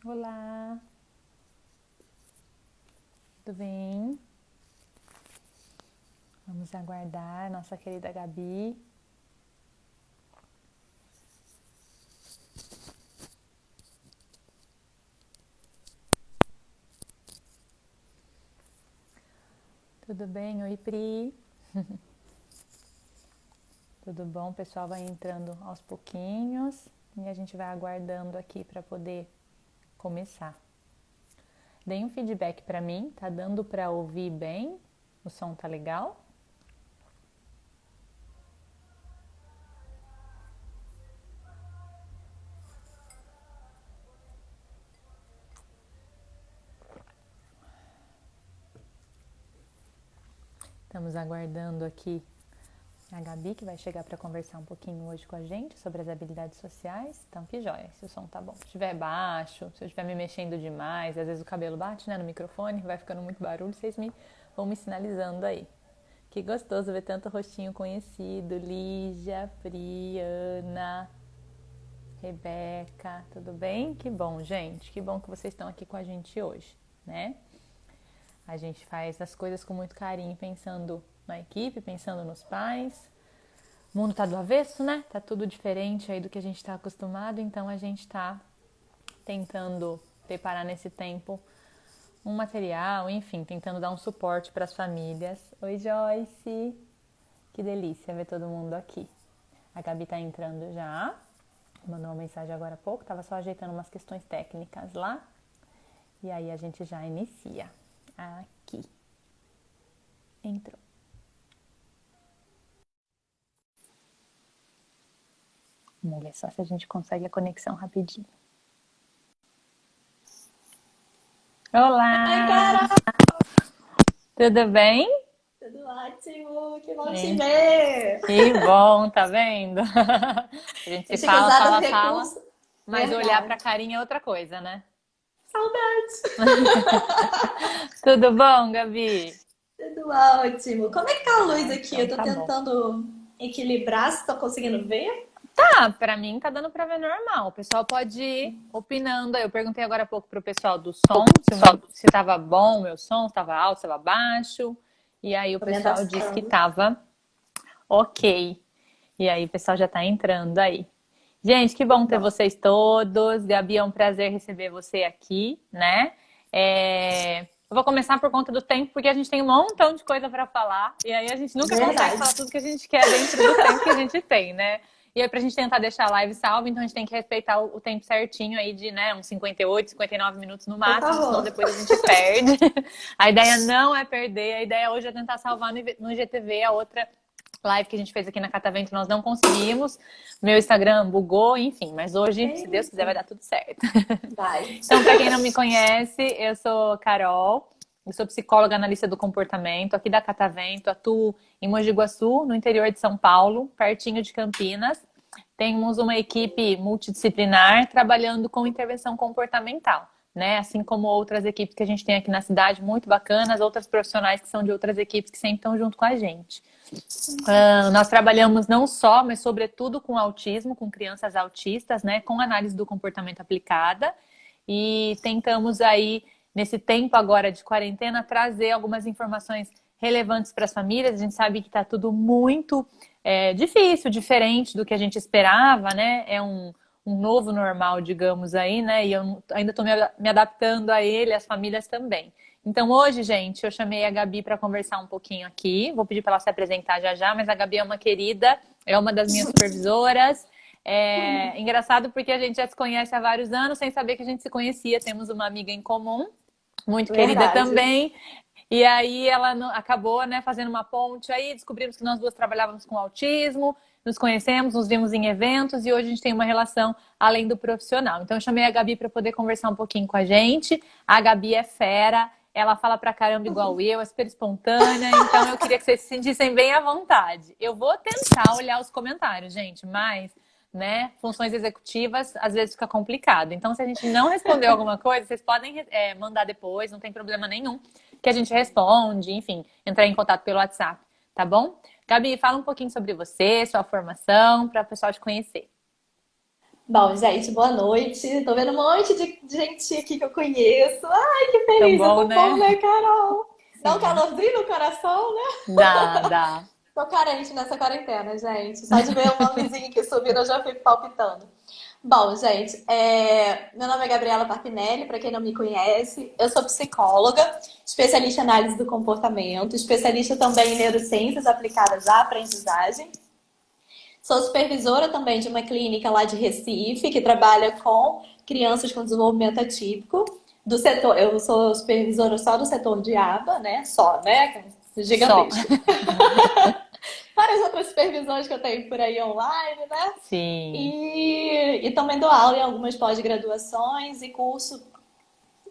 Olá, tudo bem? Vamos aguardar nossa querida Gabi. Tudo bem? Oi, Pri. Tudo bom? O pessoal vai entrando aos pouquinhos e a gente vai aguardando aqui para poder começar. Deem um feedback para mim, tá dando para ouvir bem? O som tá legal? Estamos aguardando aqui a Gabi, que vai chegar para conversar um pouquinho hoje com a gente sobre as habilidades sociais. Então, que joia, se o som tá bom. Se estiver baixo, se eu estiver me mexendo demais, às vezes o cabelo bate, né, no microfone, vai ficando muito barulho, vocês vão me sinalizando aí. Que gostoso ver tanto rostinho conhecido. Lígia, Priana, Rebeca, tudo bem? Que bom, gente. Que bom que vocês estão aqui com a gente hoje, né? A gente faz as coisas com muito carinho, pensando na equipe, pensando nos pais. O mundo tá do avesso, né? Tá tudo diferente aí do que a gente tá acostumado, então a gente tá tentando preparar nesse tempo um material, enfim, tentando dar um suporte para as famílias. Oi, Joyce! Que delícia ver todo mundo aqui. A Gabi tá entrando já. Mandou uma mensagem agora há pouco, tava só ajeitando umas questões técnicas lá. E aí a gente já inicia. Aqui. Entrou. Vamos ver só se a gente consegue a conexão rapidinho. Oi, Olá! Carol! Tudo bem? Tudo ótimo! Que bom te É. ver! Que bom, tá vendo? A gente Eu se tinha que fala, usar do fala, fala, recurso. mas olhar pra Verdade. carinha é outra coisa, né? Saudade! Tudo bom, Gabi? Tudo ótimo. Como é que tá a luz aqui? Então Eu tô tá bom. tentando equilibrar, se tô conseguindo ver. Tá, pra mim tá dando pra ver normal. O pessoal pode ir opinando aí. Eu perguntei agora há pouco pro pessoal do som, se tava bom o meu som, se tava alto, se tava baixo. E aí o Tô me pessoal disse que adaptando. tava ok. E aí o pessoal já tá entrando aí. Gente, que bom ter Bom, vocês todos. Gabi, é um prazer receber você aqui, né? Eu vou começar por conta do tempo, porque a gente tem um montão de coisa para falar. E aí a gente nunca consegue verdade. falar tudo que a gente quer dentro do tempo que a gente tem, né? E aí, pra gente tentar deixar a live salva, então a gente tem que respeitar o tempo certinho aí de, né, uns 58, 59 minutos no Por máximo, senão favor. depois a gente perde. A ideia não é perder, a ideia hoje é tentar salvar no IGTV a outra live que a gente fez aqui na Catavento, nós não conseguimos. Meu Instagram bugou, enfim, mas hoje, se Deus quiser, Eita. vai dar tudo certo. Vai. Então, para quem não me conhece, eu sou Carol, eu sou psicóloga analista do comportamento aqui da Catavento, atuo em Mogi Guaçu, no interior de São Paulo, pertinho de Campinas. Temos uma equipe multidisciplinar trabalhando com intervenção comportamental, né? Assim como outras equipes que a gente tem aqui na cidade, muito bacanas, outras profissionais que são de outras equipes que sempre estão junto com a gente. Nós trabalhamos não só, mas sobretudo com autismo, com crianças autistas, né? Com análise do comportamento aplicada. E tentamos aí, nesse tempo agora de quarentena, trazer algumas informações relevantes para as famílias. A gente sabe que está tudo muito difícil, diferente do que a gente esperava, né? É um novo normal, digamos aí, né? E eu ainda estou me adaptando a ele, as famílias também. Então, hoje, gente, eu chamei a Gabi para conversar um pouquinho aqui. Vou pedir para ela se apresentar já já, mas a Gabi é uma querida, é uma das minhas supervisoras. É engraçado porque a gente já se conhece há vários anos, sem saber que a gente se conhecia. Temos uma amiga em comum, muito querida Verdade. também. E aí ela acabou, né, fazendo uma ponte aí, descobrimos que nós duas trabalhávamos com autismo, nos conhecemos, nos vimos em eventos e hoje a gente tem uma relação além do profissional. Então eu chamei a Gabi para poder conversar um pouquinho com a gente. A Gabi é fera, ela fala pra caramba igual eu, é super espontânea, então eu queria que vocês se sentissem bem à vontade. Eu vou tentar olhar os comentários, gente, mas, né, funções executivas às vezes fica complicado. Então, se a gente não respondeu alguma coisa, vocês podem mandar depois, não tem problema nenhum, que a gente responde, enfim, entrar em contato pelo WhatsApp, tá bom? Gabi, fala um pouquinho sobre você, sua formação, para o pessoal te conhecer. Bom, gente, boa noite. Tô vendo um monte de gente aqui que eu conheço. Ai, que Tão feliz, eu bom, tô bom, né? né, Carol? Dá um Sim. calorzinho no coração, né? Dá, dá. Tô carente nessa quarentena, gente. Só de ver o nomezinho que subiu, eu já fico palpitando. Bom, gente, meu nome é Gabriela Parpinelli, para quem não me conhece. Eu sou psicóloga, especialista em análise do comportamento, especialista também em neurociências aplicadas à aprendizagem. Sou supervisora também de uma clínica lá de Recife, que trabalha com crianças com desenvolvimento atípico. Do setor, eu sou supervisora só do setor de aba, né? Só, né? Que é Só. gigantesco. Várias outras supervisões que eu tenho por aí online, né? Sim. E também dou aula em algumas pós-graduações e curso.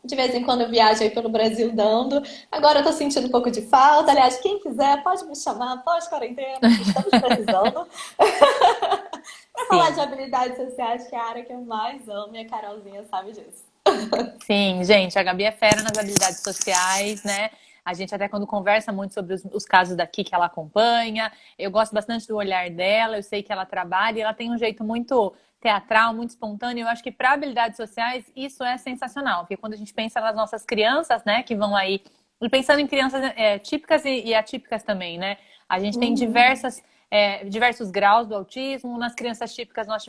De vez em quando eu viajo aí pelo Brasil dando. Agora eu tô sentindo um pouco de falta. Aliás, quem quiser pode me chamar pós-quarentena, que estamos precisando. Pra falar de Sim. habilidades sociais, que é a área que eu mais amo, e a Carolzinha sabe disso. Sim, gente, a Gabi é fera nas habilidades sociais, né? A gente até quando conversa muito sobre os casos daqui que ela acompanha, eu gosto bastante do olhar dela, eu sei que ela trabalha e ela tem um jeito muito teatral, muito espontâneo. Eu acho que para habilidades sociais isso é sensacional, porque quando a gente pensa nas nossas crianças, né, que vão aí, e pensando em crianças típicas e atípicas também, né? A gente tem Uhum. diversos graus do autismo. Nas crianças típicas nós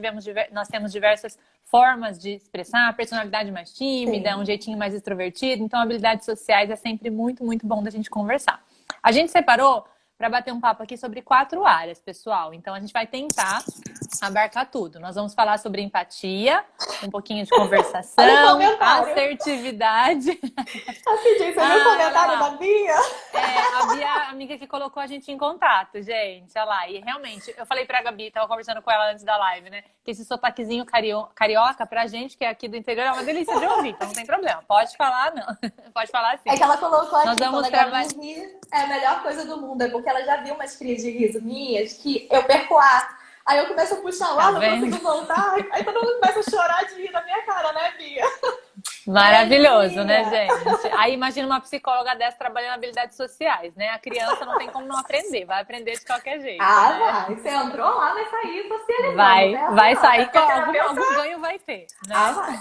temos diversas formas de expressar, a personalidade mais tímida, um Sim. jeitinho mais extrovertido. Então, habilidades sociais é sempre muito, muito bom da gente conversar. A gente separou para bater um papo aqui sobre 4 áreas, pessoal. Então, a gente vai tentar abarcar tudo. Nós vamos falar sobre empatia, um pouquinho de Olha o conversação, comentário. assertividade. Assim, gente, você viu o Olha comentário da lá. Bia? A Bia, a amiga que colocou a gente em contato, gente. Olha lá. E realmente, eu falei pra Gabi, tava conversando com ela antes da live, né? Que esse sotaquezinho carioca, pra gente que é aqui do interior, é uma delícia de ouvir, então não tem problema. Pode falar, não. Pode falar É sim. que ela colocou Nós aqui, quando vamos a Gabi trabalhar. ri, é a melhor coisa do mundo. É porque ela já viu umas crias de riso minhas que eu perco o ar. Aí eu começo a puxar o Tá ar, não vendo? consigo voltar. Aí todo mundo começa a chorar de rir na minha cara, né, Bia? Ai, Maravilhoso, né, Bia! gente? Aí imagina uma psicóloga dessa trabalhando habilidades sociais, né? A criança não tem como não aprender, vai aprender de qualquer jeito, Ah, né? vai. Você entrou lá, vai sair socializando. Não tem essa Vai não. Até sair com porque terapeuta. algum ganho vai ter, Ah, né? vai.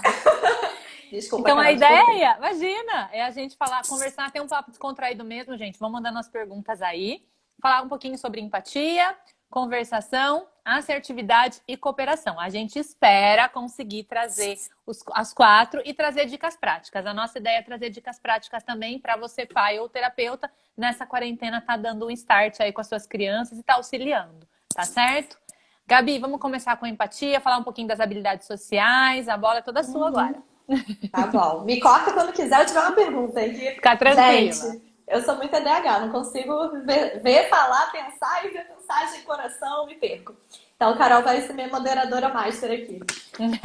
Desculpa, Então a Carol, te cortei. ideia, imagina, é a gente falar, conversar, ter um papo descontraído mesmo, gente. Vamos mandando as perguntas aí, falar um pouquinho sobre empatia, conversação, assertividade e cooperação. A gente espera conseguir trazer as 4 e trazer dicas práticas. A nossa ideia é trazer dicas práticas também para você, pai ou terapeuta, nessa quarentena tá dando um start aí com as suas crianças e tá auxiliando, tá certo? Gabi, vamos começar com empatia, falar um pouquinho das habilidades sociais. A bola é toda sua agora. Uhum. Tá bom. Me corta quando quiser. Eu tiver uma pergunta aqui. Fica tranquila. Gente, eu sou muito ADH. Não consigo falar, pensar e ver mensagem, coração, me perco. Então, Carol vai ser minha moderadora master aqui.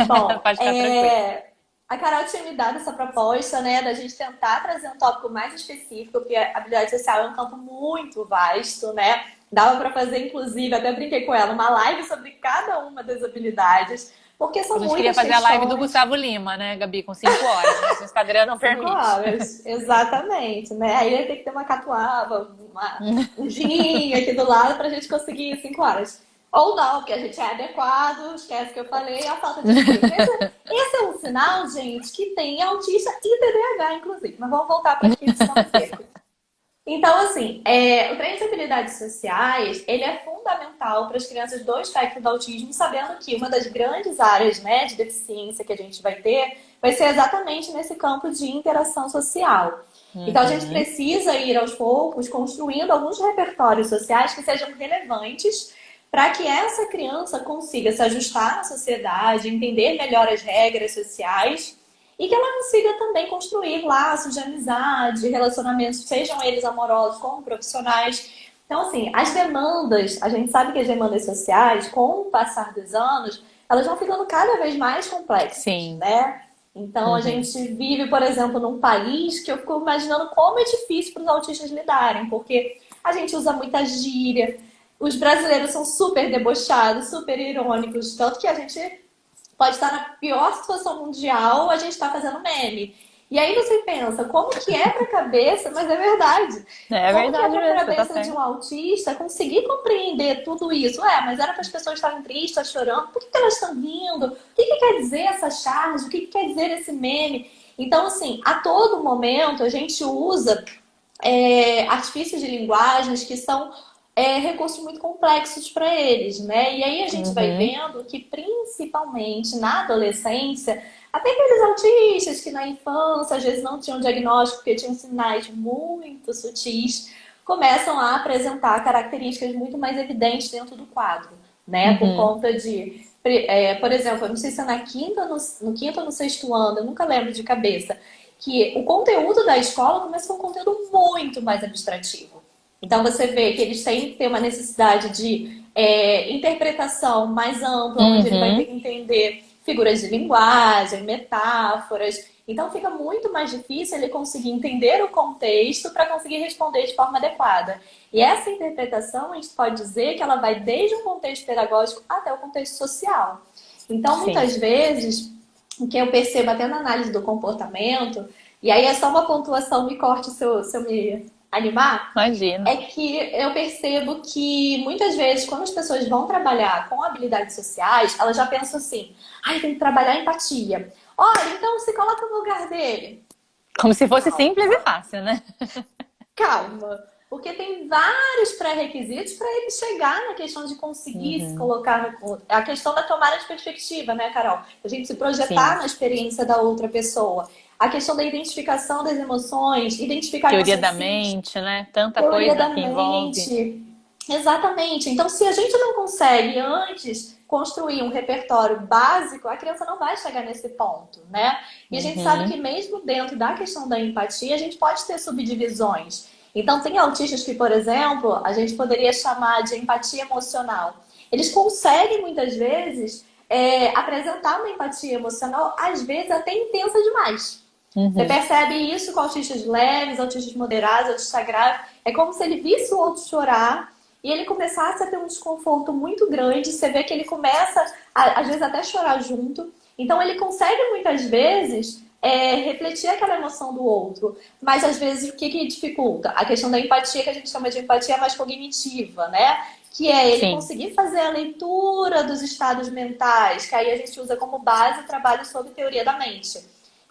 Bom, Pode ficar tranquila. a Carol tinha me dado essa proposta, né, da gente tentar trazer um tópico mais específico, porque a habilidade social é um campo muito vasto, né? Dava para fazer, inclusive, até brinquei com ela, uma live sobre cada uma das habilidades, porque A são gente queria muitas fazer a live do questões. Gustavo Lima, né, Gabi, com 5 horas, mas o Instagram não 5 permite. horas, exatamente, né? Aí ia ter que ter uma catuaba, um gininho aqui do lado pra gente conseguir 5 horas. Ou não, porque a gente é adequado, esquece que eu falei, a falta de tempo. Esse é um sinal, gente, que tem autista e TDAH, inclusive. Mas vamos voltar para aqui, senão me perco. Então, assim, o treino de habilidades sociais, ele é fundamental para as crianças do espectro do autismo, sabendo que uma das grandes áreas, né, de deficiência que a gente vai ser exatamente nesse campo de interação social. Então, a gente Uhum. precisa ir aos poucos construindo alguns repertórios sociais que sejam relevantes para que essa criança consiga se ajustar na sociedade, entender melhor as regras sociais e que ela consiga também construir laços de amizade, relacionamentos, sejam eles amorosos como profissionais. Então, assim, as demandas, a gente sabe que as demandas sociais, com o passar dos anos, elas vão ficando cada vez mais complexas, Sim. né? Então, a Uhum. gente vive, por exemplo, num país que eu fico imaginando como é difícil para os autistas lidarem, porque a gente usa muita gíria, os brasileiros são super debochados, super irônicos, tanto que a gente pode estar na pior situação mundial, a gente está fazendo meme. E aí você pensa, como que é para a cabeça, mas é verdade. É Como que é verdade para a mesmo, você tá cabeça de certo. um autista conseguir compreender tudo isso? Mas era para as pessoas estarem tristes, chorando. Por que elas estão rindo? O que que quer dizer essa charge? O que que quer dizer esse meme? Então, assim, a todo momento a gente usa artifícios de linguagens que são recursos muito complexos para eles, né? E aí a gente vai Uhum. vendo que, principalmente na adolescência, até aqueles autistas que na infância às vezes não tinham diagnóstico porque tinham sinais muito sutis, começam a apresentar características muito mais evidentes dentro do quadro, né? Por Uhum. conta de, por exemplo, eu não sei se é na quinta, no quinto ou no sexto ano, eu nunca lembro de cabeça, que o conteúdo da escola começa a ser um conteúdo muito mais abstrativo. Então você vê que eles têm que ter uma necessidade de interpretação mais ampla, onde ele vai ter Uhum. que entender figuras de linguagem, metáforas. Então fica muito mais difícil ele conseguir entender o contexto para conseguir responder de forma adequada. E essa interpretação, a gente pode dizer que ela vai desde o contexto pedagógico até o contexto social. Então, Sim, muitas vezes, o que eu percebo até na análise do comportamento, e aí é só uma pontuação, me corte se eu me animar, imagina. é que eu percebo que muitas vezes, quando as pessoas vão trabalhar com habilidades sociais, elas já pensam assim: ai, tem que trabalhar empatia. Olha, então se coloca no lugar dele. Como se fosse simples e Calma, fácil, né? calma. Porque tem vários pré-requisitos para ele chegar na questão de conseguir se Uhum. colocar. A questão da tomada de perspectiva, né, Carol? A gente se projetar Sim. na experiência da outra pessoa. A questão da identificação das emoções, identificar Teoria emoções da simples, mente, né? Tanta teoria coisa da que envolve. mente. Exatamente. Então, se a gente não consegue antes construir um repertório básico, a criança não vai chegar nesse ponto, né? E a gente sabe que Uhum. mesmo dentro da questão da empatia, a gente pode ter subdivisões. Então, tem autistas que, por exemplo, a gente poderia chamar de empatia emocional. Eles conseguem, muitas vezes, apresentar uma empatia emocional, às vezes até intensa demais. Você Uhum. percebe isso com autistas leves, autistas moderados, autista grave. É como se ele visse o outro chorar e ele começasse a ter um desconforto muito grande. Você vê que ele começa, às vezes, até chorar junto. Então, ele consegue, muitas vezes, refletir aquela emoção do outro. Mas, às vezes, o que que dificulta? A questão da empatia, que a gente chama de empatia mais cognitiva, né? Que é ele Sim. conseguir fazer a leitura dos estados mentais, que aí a gente usa como base o trabalho sobre teoria da mente.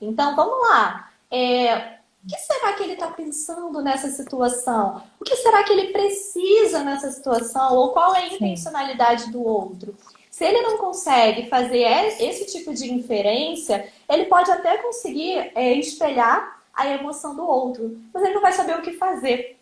Então, vamos lá. O que será que ele está pensando nessa situação? O que será que ele precisa nessa situação? Ou qual é a Sim. intencionalidade do outro? Se ele não consegue fazer esse tipo de inferência, ele pode até conseguir espelhar a emoção do outro, mas ele não vai saber o que fazer.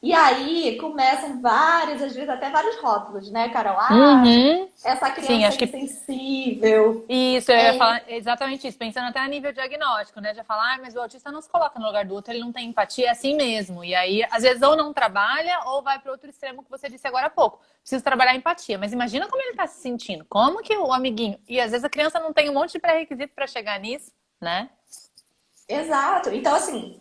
E aí começam vários, às vezes até vários rótulos, né, Carol? Ah, Uhum. essa Sim, criança é acho que insensível. isso, eu ia É, falar exatamente isso, pensando até a nível diagnóstico, né? Já falar, mas o autista não se coloca no lugar do outro, ele não tem empatia, é assim mesmo. E aí, às vezes, ou não trabalha, ou vai para outro extremo que você disse agora há pouco. Preciso trabalhar a empatia. Mas imagina como ele está se sentindo. Como que o amiguinho. E às vezes a criança não tem um monte de pré-requisito para chegar nisso, né? exato. Então, assim,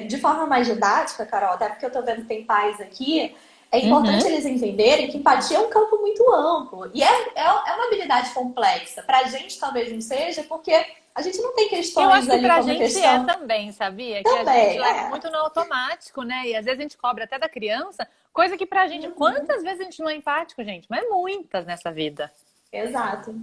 de forma mais didática, Carol, até porque eu tô vendo que tem pais aqui, é importante Uhum. eles entenderem que empatia é um campo muito amplo. E é uma habilidade complexa. Pra gente, talvez não seja, porque a gente não tem Eu questões acho que ali pra como gente é questão. também, sabia? Que a gente Também, leva muito no automático, né? E às vezes a gente cobra até da criança, coisa que pra gente, Uhum. quantas vezes a gente não é empático, gente? Mas muitas nessa vida. Exato.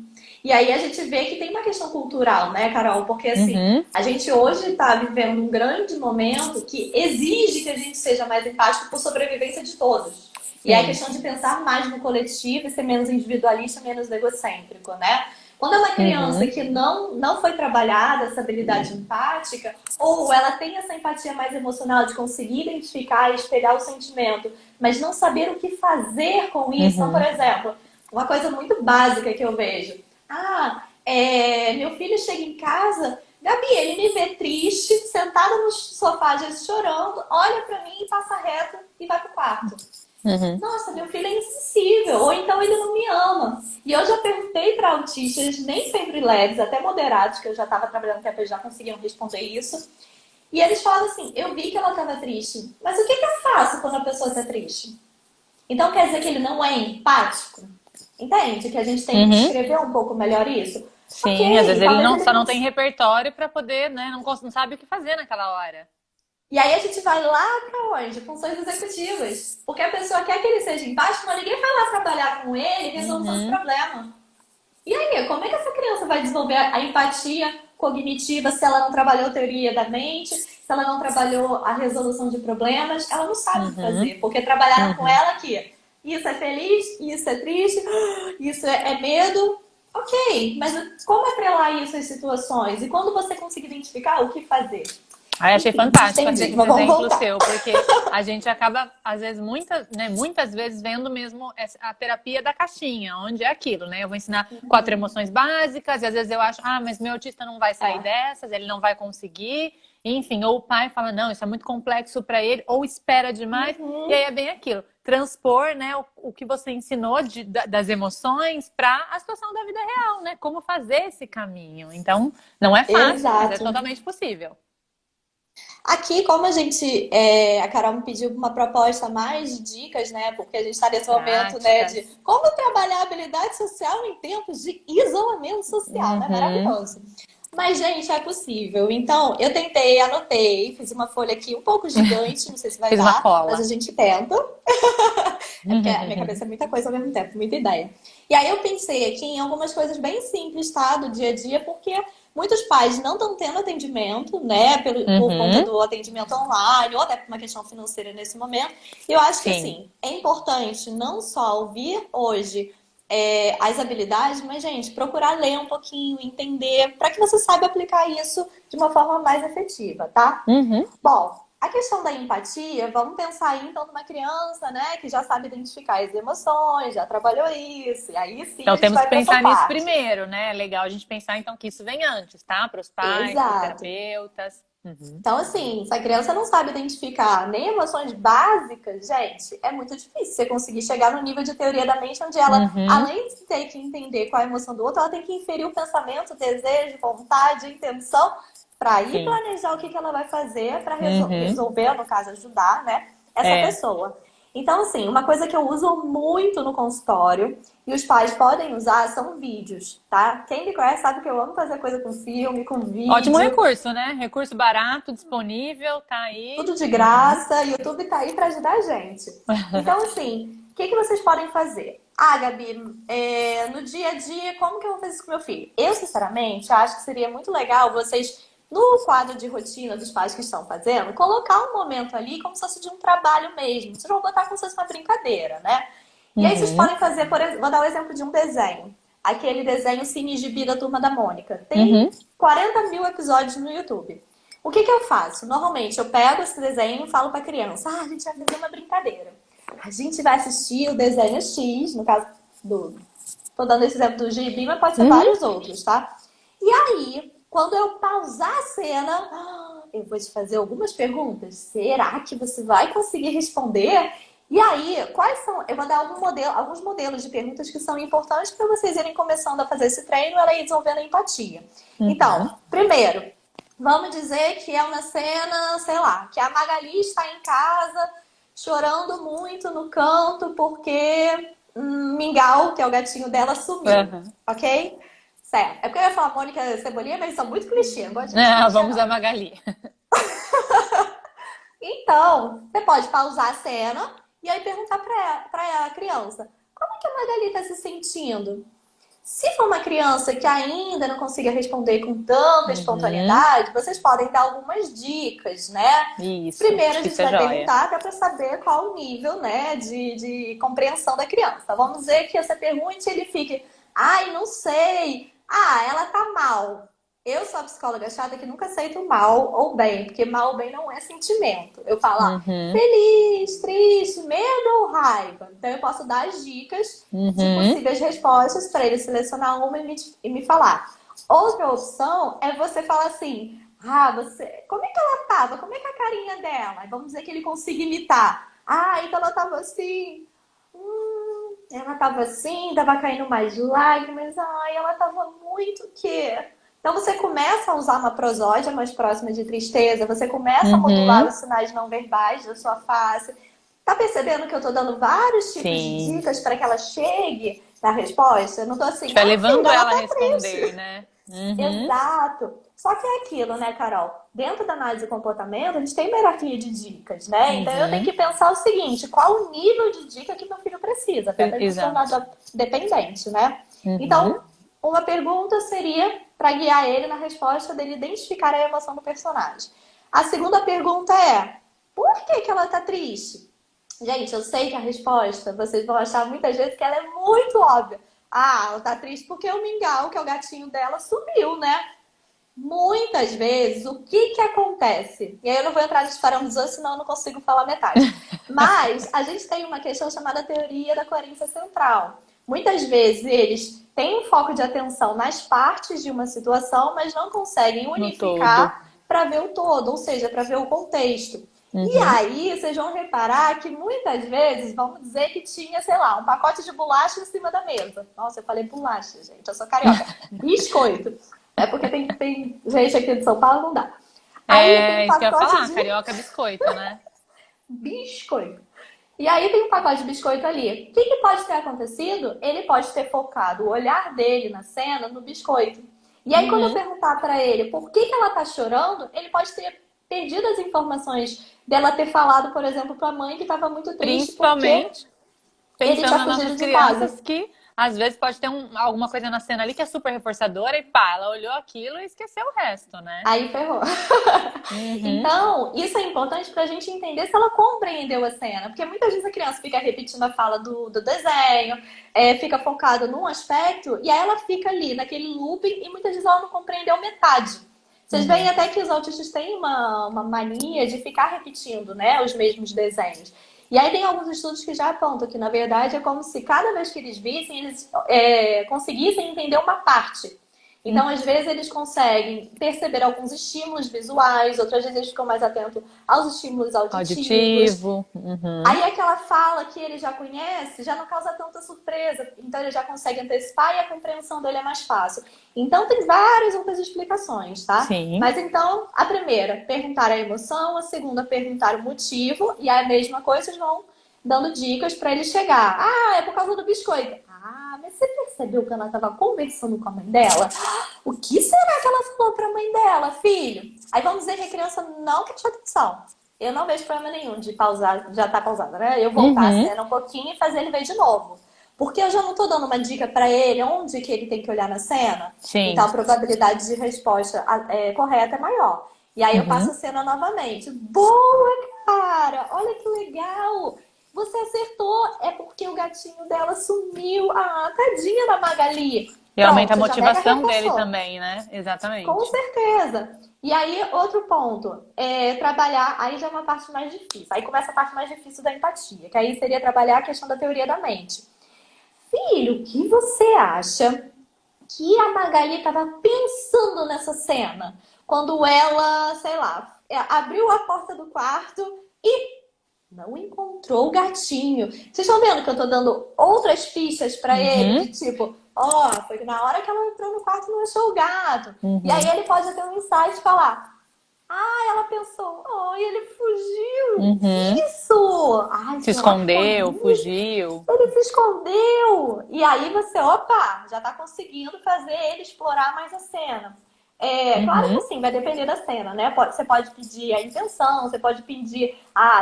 E aí a gente vê que tem uma questão cultural, né, Carol? Porque assim, Uhum. a gente hoje está vivendo um grande momento que exige que a gente seja mais empático por sobrevivência de todos. E é a Sim. questão de pensar mais no coletivo e ser menos individualista, menos egocêntrico, né? Quando é uma criança Uhum. que não foi trabalhada essa habilidade empática, ou ela tem essa empatia mais emocional de conseguir identificar e espelhar o sentimento, mas não saber o que fazer com isso. Então, por Uhum. exemplo, uma coisa muito básica que eu vejo. Ah, meu filho chega em casa, Gabi, ele me vê triste, sentada no sofá, às vezes chorando, olha pra mim e passa reto e vai pro quarto. Uhum. Nossa, meu filho é insensível, ou então ele não me ama. E eu já perguntei para autistas, nem sempre leves, até moderados, que eu já estava trabalhando tempo, eles já conseguiam responder isso. E eles falam assim: eu vi que ela estava triste, mas o que que eu faço quando a pessoa está triste? Então quer dizer que ele não é empático? Entende? Que a gente tem que Uhum. descrever um pouco melhor isso? Sim, às vezes ele talvez não, ele só não. não tem repertório para poder, né? Não sabe o que fazer naquela hora. E aí a gente vai lá para onde? Funções executivas. Porque a pessoa quer que ele seja empático, mas ninguém vai lá trabalhar com ele e resolução de Uhum, problema. E aí, como é que essa criança vai desenvolver a empatia cognitiva se ela não trabalhou teoria da mente, se ela não trabalhou a resolução de problemas? Ela não sabe o que uhum, fazer, porque trabalharam com uhum. ela que isso é feliz, isso é triste, isso é medo. Ok, mas como atrelar isso às situações? E quando você conseguir identificar o que fazer? Aí achei Enfim, fantástico entendi, esse mas vamos exemplo voltar. seu, porque a gente acaba, às vezes, muitas vezes vendo mesmo a terapia da caixinha, onde é aquilo, né? Eu vou ensinar 4 emoções básicas, e às vezes eu acho, mas meu autista não vai sair É. dessas, ele não vai conseguir. Enfim, ou o pai fala, não, isso é muito complexo para ele, ou espera demais, e Uhum. aí é bem aquilo. Transpor, né, o que você ensinou das emoções para a situação da vida real, né? Como fazer esse caminho. Então, não é fácil, mas é Exato. totalmente possível. Aqui, como a Carol me pediu uma proposta mais de dicas, né? Porque a gente está nesse momento, né, de Práticas. como trabalhar a habilidade social em tempos de isolamento social, né? Uhum. Maravilhoso. Mas, gente, é possível. Então, eu tentei, anotei, fiz uma folha aqui um pouco gigante, não sei se vai Fiz uma dar, mas a cola. gente tenta. É porque a minha cabeça é muita coisa ao mesmo tempo, muita ideia. E aí eu pensei aqui em algumas coisas bem simples, tá? Do dia a dia, porque muitos pais não estão tendo atendimento, né? Por conta Uhum. do atendimento online, ou até por uma questão financeira nesse momento. E eu acho que, Sim. assim, é importante não só ouvir hoje as habilidades, mas, gente, procurar ler um pouquinho, entender, para que você saiba aplicar isso de uma forma mais efetiva, tá? Uhum. Bom, a questão da empatia, vamos pensar aí então numa criança, né, que já sabe identificar as emoções, já trabalhou isso, e aí sim Então a gente temos que vai para essa pensar nisso parte. primeiro, né? É legal a gente pensar então que isso vem antes, tá? Para os pais, para os Exato. terapeutas. Uhum. Então, assim, se a criança não sabe identificar nem emoções básicas, gente, é muito difícil você conseguir chegar no nível de teoria da mente onde ela, Uhum. além de ter que entender qual é a emoção do outro, ela tem que inferir o pensamento, desejo, vontade, intenção, para ir Sim. planejar o que ela vai fazer para Uhum. resolver, no caso, ajudar, né, essa É. pessoa. Então, assim, uma coisa que eu uso muito no consultório e os pais podem usar são vídeos, tá? Quem me conhece sabe que eu amo fazer coisa com filme, com Ótimo vídeo. recurso, né? Recurso barato, disponível, tá aí. Tudo de Uhum. graça, YouTube tá aí para ajudar a gente. Então, assim, o que que vocês podem fazer? Ah, Gabi, no dia a dia, como que eu vou fazer isso com meu filho? Eu, sinceramente, acho que seria muito legal vocês, no quadro de rotina dos pais que estão fazendo, colocar um momento ali como se fosse de um trabalho mesmo. Vocês vão botar como se fosse uma brincadeira, né? E aí vocês Uhum. podem fazer, por exemplo, vou dar o exemplo de um desenho. Aquele desenho Cine Gibi da Turma da Mônica. Tem Uhum. 40 mil episódios no YouTube. O que que eu faço? Normalmente eu pego esse desenho e falo para a criança: a gente vai fazer uma brincadeira. A gente vai assistir o desenho X, no caso do. Tô dando esse exemplo do Gibi, mas pode ser Uhum. vários outros, tá? E aí, quando eu pausar a cena, eu vou te fazer algumas perguntas. Será que você vai conseguir responder? E aí, quais são? Eu vou dar alguns modelos de perguntas que são importantes para vocês irem começando a fazer esse treino e ela ir desenvolvendo a empatia. Uhum. Então, primeiro, vamos dizer que é uma cena, sei lá, que a Magali está em casa chorando muito no canto porque Mingau, que é o gatinho dela, sumiu. Uhum. Ok? Certo. É porque eu ia falar Mônica Cebolinha, mas eles são muito clichê. Não gosto de gente Ah, clichê, vamos a não. Magali. Então, você pode pausar a cena e aí perguntar para a criança: como é que a Magali está se sentindo? Se for uma criança que ainda não consiga responder com tanta Uhum. espontaneidade, vocês podem dar algumas dicas, né? Isso, Primeiro, acho a que gente isso é vai joia. perguntar para saber qual o nível, né, de compreensão da criança. Vamos dizer que você pergunte e ele fique: ai, não sei. Ah, ela tá mal. Eu sou a psicóloga chata que nunca aceito mal ou bem, porque mal ou bem não é sentimento. Eu falo, Uhum. feliz, triste, medo ou raiva. Então eu posso dar as dicas de Uhum. possíveis respostas para ele selecionar uma e me falar. Outra opção é você falar assim: como é que ela tava? Como é que é a carinha dela? Vamos dizer que ele consiga imitar. Ah, então ela tava assim. Ela tava assim, tava caindo mais lágrimas. Ai, ela tava muito que. Então você começa a usar uma prosódia mais próxima de tristeza, você começa a modular Uhum. os sinais não verbais da sua face. Tá percebendo que eu tô dando vários tipos de Sim. dicas para que ela chegue na resposta? Eu não tô assim, Estiver filha, levando ela ela a tá triste. responder, né? Uhum. Exato. Só que é aquilo, né, Carol? Dentro da análise do comportamento, a gente tem uma hierarquia de dicas, né? Então eu tenho Uhum. que pensar o seguinte: qual o nível de dica que meu filho precisa, até para ele se tornar Exato. dependente, né? Uhum. Então, uma pergunta seria para guiar ele na resposta dele identificar a emoção do personagem. A segunda pergunta é: por que que ela tá triste? Gente, eu sei que a resposta, vocês vão achar muitas vezes que ela é muito óbvia. Ah, ela tá triste porque o mingau, que é o gatinho dela, sumiu, né? Muitas vezes, o que que acontece? E aí eu não vou entrar nesse parâmetros, senão eu não consigo falar metade. Mas a gente tem uma questão chamada teoria da coerência central. Muitas vezes eles têm um foco de atenção nas partes de uma situação, mas não conseguem No todo. unificar para ver o todo, ou seja, para ver o contexto. E Uhum. aí, vocês vão reparar que muitas vezes, vamos dizer que tinha, sei lá, um pacote de bolacha em cima da mesa. Nossa, eu falei bolacha, gente, eu sou carioca. Biscoito. É porque tem gente aqui de São Paulo, não dá. Aí tem um É isso que eu ia pacote falar, de carioca é biscoito, né? biscoito. E aí tem um pacote de biscoito ali. O que que pode ter acontecido? Ele pode ter focado o olhar dele na cena no biscoito. E aí quando eu Uhum. perguntar pra ele por que que ela tá chorando, ele pode ter perdido as informações dela ter falado, por exemplo, pra mãe que estava muito triste porque Principalmente ele pensando tinha nas nossas fugido de casa. crianças que às vezes pode ter alguma coisa na cena ali que é super reforçadora e pá, ela olhou aquilo e esqueceu o resto, né? Aí ferrou. Uhum. Então, isso é importante para a gente entender se ela compreendeu a cena. Porque muitas vezes a criança fica repetindo a fala do desenho, fica focada num aspecto, e aí ela fica ali naquele looping e muitas vezes ela não compreendeu metade. Vocês veem Uhum. até que os autistas têm uma mania de ficar repetindo, né, os mesmos desenhos. E aí tem alguns estudos que já apontam que, na verdade, é como se cada vez que eles vissem, eles conseguissem entender uma parte. Então, às vezes, eles conseguem perceber alguns estímulos visuais, outras vezes eles ficam mais atentos aos estímulos auditivos. Auditivo. Uhum. Aí aquela fala que ele já conhece já não causa tanta surpresa, então ele já consegue antecipar e a compreensão dele é mais fácil. Então tem várias outras explicações, tá? Sim. Mas então, a primeira, perguntar a emoção, a segunda, perguntar o motivo, e a mesma coisa, vocês vão dando dicas para ele chegar. Ah, é por causa do biscoito. Ah, mas você percebeu que ela estava conversando com a mãe dela? O que será que ela falou para a mãe dela, filho? Aí vamos dizer que a criança não prestou atenção. Eu não vejo problema nenhum de pausar, já tá pausada, né? Eu voltar a Uhum. cena um pouquinho e fazer ele ver de novo. Porque eu já não tô dando uma dica para ele onde que ele tem que olhar na cena. Então Sim. a probabilidade de resposta correta é maior. E aí eu passo Uhum. a cena novamente. Boa, cara! Olha que legal! Você acertou. É porque o gatinho dela sumiu. Ah, tadinha da Magali. E aumenta a Pronto, já mega motivação dele reforçou. também, né? Com Exatamente. certeza. E aí, outro ponto, é trabalhar, aí já é uma parte mais difícil. Aí começa a parte mais difícil da empatia, que aí seria trabalhar a questão da teoria da mente. Filho, o que você acha que a Magali estava pensando nessa cena? Quando ela, sei lá, abriu a porta do quarto e não encontrou o gatinho. Vocês estão vendo que eu tô dando outras pistas para ele, de Uhum. tipo, ó, foi na hora que ela entrou no quarto e não achou o gato. E aí Uhum. ele pode ter um insight e falar, ah, ela pensou, oh, e ele fugiu. Uhum. Isso! Ai, Se será que foi escondeu, isso? fugiu. Ele se escondeu. E aí você, opa, já tá conseguindo fazer ele explorar mais a cena. Claro que Uhum. assim, vai depender da cena, né? Você pode pedir a intenção, você pode pedir,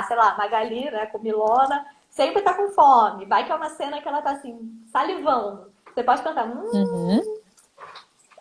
sei lá, Magali, né, com Milona, sempre tá com fome. Vai que é uma cena que ela tá assim, salivando. Você pode cantar, Uhum.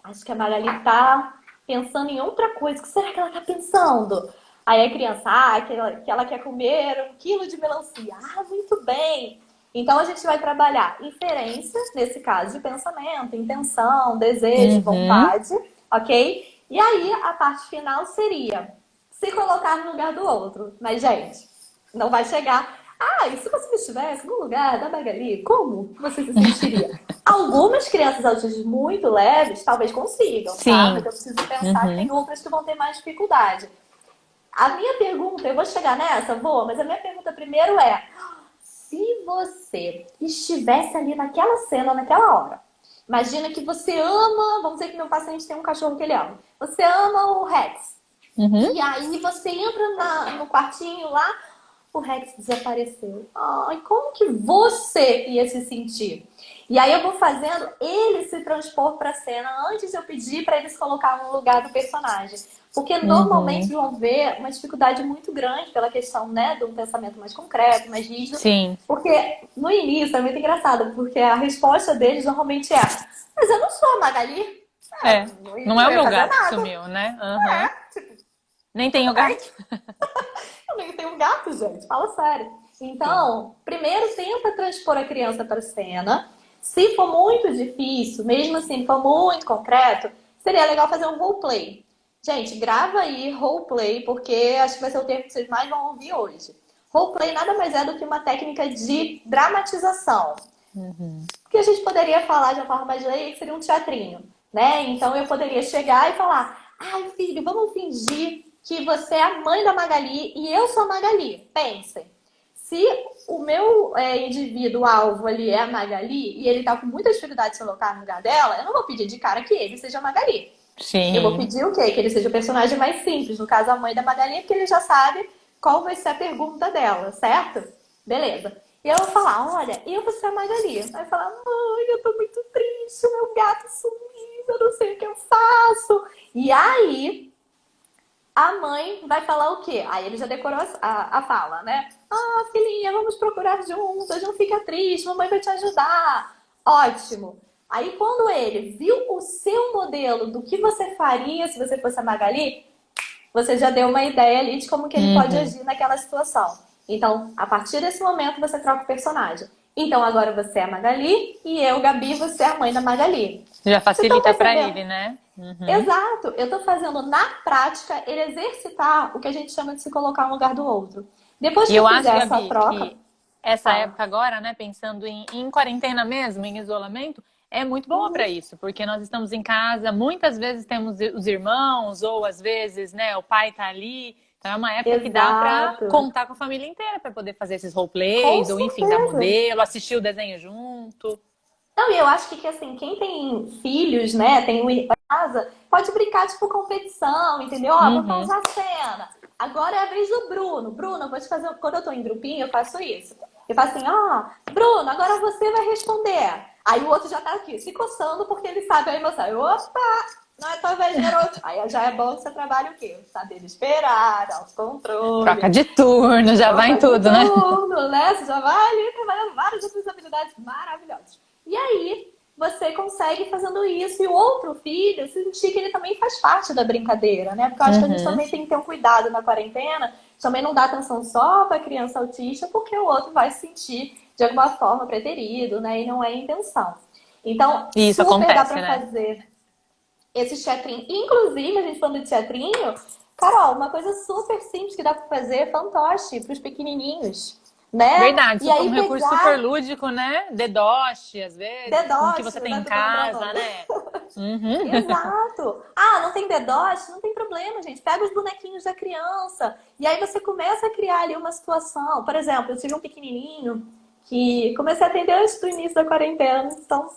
acho que a Magali tá pensando em outra coisa. O que será que ela tá pensando? Aí a criança, que ela quer comer 1 quilo de melancia. Ah, muito bem. Então a gente vai trabalhar inferência, nesse caso de pensamento, intenção, desejo, Uhum. vontade, ok? E aí a parte final seria se colocar no lugar do outro. Mas, gente, não vai chegar. Ah, e se você estivesse no lugar da Magali, como você se sentiria? Algumas crianças autistas muito leves talvez consigam, tá? Mas Sim. eu preciso pensar que Uhum. tem outras que vão ter mais dificuldade. A minha pergunta, eu vou chegar nessa? Vou, mas a minha pergunta primeiro é: se você estivesse ali naquela cena, naquela hora, imagina que você ama, vamos dizer que meu paciente tem um cachorro que ele ama, você ama o Rex. Uhum. E aí você entra no quartinho lá, o Rex desapareceu. Ai, como que você ia se sentir? E aí eu vou fazendo ele se transpor para a cena antes de eu pedir para ele se colocar no lugar do personagem. Porque normalmente Uhum. vão ver uma dificuldade muito grande pela questão, né, de um pensamento mais concreto, mais rígido. Sim. Porque no início é muito engraçado, porque a resposta deles normalmente é: mas eu não sou a Magali. É. Não Não é o ia meu fazer gato que nada. sumiu, né? Uhum. Tipo, Nem tenho gato. eu nem tenho um gato, gente. Fala sério. Sim. Então, primeiro tenta transpor a criança para a cena. Se for muito difícil, mesmo assim, for muito concreto, seria legal fazer um roleplay. Gente, grava aí roleplay, porque acho que vai ser o termo que vocês mais vão ouvir hoje. Roleplay nada mais é do que uma técnica de dramatização. Uhum. Porque a gente poderia falar de uma forma mais leiga, que seria um teatrinho, né? Então eu poderia chegar e falar: ai, filho, vamos fingir que você é a mãe da Magali e eu sou a Magali. Pensem, se o meu indivíduo alvo ali é a Magali e ele tá com muita dificuldade de se colocar no lugar dela, eu não vou pedir de cara que ele seja a Magali. Eu vou Sim. pedir o quê? Que ele seja o personagem mais simples, no caso a mãe da Magali, porque ele já sabe qual vai ser a pergunta dela, certo? Beleza. E eu vou falar: olha, eu vou ser a Magali. Aí falar: mãe, eu tô muito triste, o meu gato sumiu, eu não sei o que eu faço. E aí, a mãe vai falar o quê? Aí ele já decorou a fala, né? Ah, filhinha, vamos procurar juntas, não fica triste, mamãe vai te ajudar. Ótimo. Aí quando ele viu o seu modelo do que você faria se você fosse a Magali, você já deu uma ideia ali de como que ele pode Uhum. agir naquela situação. Então, a partir desse momento, você troca o personagem. Então, agora você é a Magali e eu, Gabi, você é a mãe da Magali. Já Vocês estão facilita pra percebendo? ele, né? Uhum. Exato. Eu estou fazendo na prática ele exercitar o que a gente chama de se colocar um lugar do outro. Depois E que eu eu acho, fizer essa Gabi, troca, que essa fala. época agora, né, pensando em quarentena mesmo, em isolamento, é muito boa para Uhum. isso, porque nós estamos em casa, muitas vezes temos os irmãos, ou às vezes, né, o pai tá ali. Então é uma época que dá para Exato. contar com a família inteira para poder fazer esses Com roleplays, ou enfim, dar certeza. modelo, assistir o desenho junto. Não, e eu acho que assim, quem tem filhos, né, tem um irmão em casa, pode brincar, tipo, competição, entendeu? Ó, vamos Uhum. pausar a cena. Agora é a vez do Bruno. Bruno, eu vou te fazer. Quando eu tô em grupinho, eu faço isso. Eu faço assim: ó, Bruno, agora você vai responder. Aí o outro já tá aqui, se coçando, porque ele sabe a emoção. Eu, opa, não é tua vez, garoto. Aí já é bom que você trabalhe o quê? Saber esperar, Troca autocontrole, de turno, já vai em troca de tudo, né? turno, né? Você já vai ali trabalhando várias outras habilidades maravilhosas. E aí, você consegue fazendo isso. E o outro filho sentir que ele também faz parte da brincadeira, né? Porque eu acho que a gente Uhum. também tem que ter um cuidado na quarentena, também não dar atenção só para criança autista, porque o outro vai se sentir de alguma forma preterido, né? E não é a intenção. Então, E isso super dá acontece, para né? fazer esse teatrinho. Inclusive, a gente falando de teatrinho, Carol, uma coisa super simples que dá para fazer é fantoche para os pequenininhos, né? Verdade, E se for um aí recurso super pegar lúdico, né? Dedoche, às vezes, com o que você dedoche, tem né? em Que eu tô lembrando. casa, né? Uhum. Exato. Ah, não tem dedoche? Não tem problema, gente. Pega os bonequinhos da criança e aí você começa a criar ali uma situação. Por exemplo, eu tive um pequenininho que comecei a atender antes do início da quarentena, então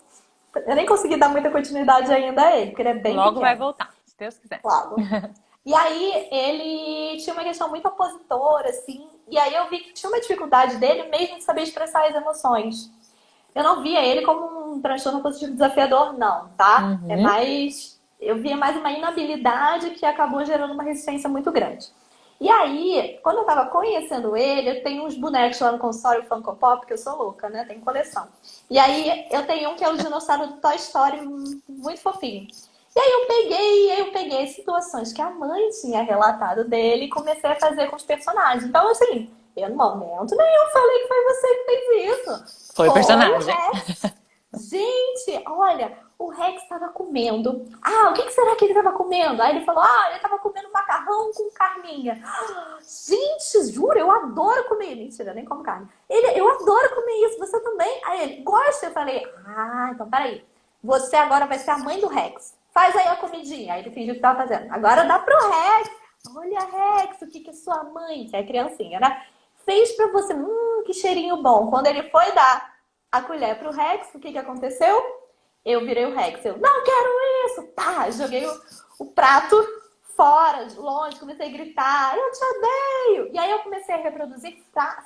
eu nem consegui dar muita continuidade ainda a ele, porque ele é bem Logo vai pequeno. voltar, se Deus quiser. Claro. E aí ele tinha uma questão muito opositora, assim, e aí eu vi que tinha uma dificuldade dele mesmo de saber expressar as emoções. Eu não via ele como um transtorno positivo desafiador, não, tá? É Uhum. mais. Eu via mais uma inabilidade que acabou gerando uma resistência muito grande. E aí, quando eu tava conhecendo ele, eu tenho uns bonecos lá no consultório Funko Pop, porque eu sou louca, né? Tem coleção. E aí, eu tenho um que é o dinossauro do Toy Story, muito fofinho. E aí eu peguei situações que a mãe tinha relatado dele e comecei a fazer com os personagens. Então, assim, eu no momento nenhum falei que foi você que fez isso. Foi o Foi o personagem. Rex. Gente, olha, o Rex estava comendo. Ah, o que será que ele estava comendo? Aí ele falou: ah, ele estava comendo macarrão com carninha. Ah, gente, juro, eu adoro comer. Mentira, nem como carne. Eu adoro comer isso, você também? Aí ele: gosta? Eu falei: ah, então peraí. Você agora vai ser a mãe do Rex. Faz aí a comidinha. Aí ele fingiu que estava fazendo. Agora dá pro Rex. Olha, Rex, o que que sua mãe, que é criancinha, né? Fez pra você. Que cheirinho bom. Quando ele foi dar a colher pro Rex, o que que aconteceu? Eu virei o Rex. Eu não quero isso. Pá, joguei o prato fora, longe, comecei a gritar: eu te odeio. E aí eu comecei a reproduzir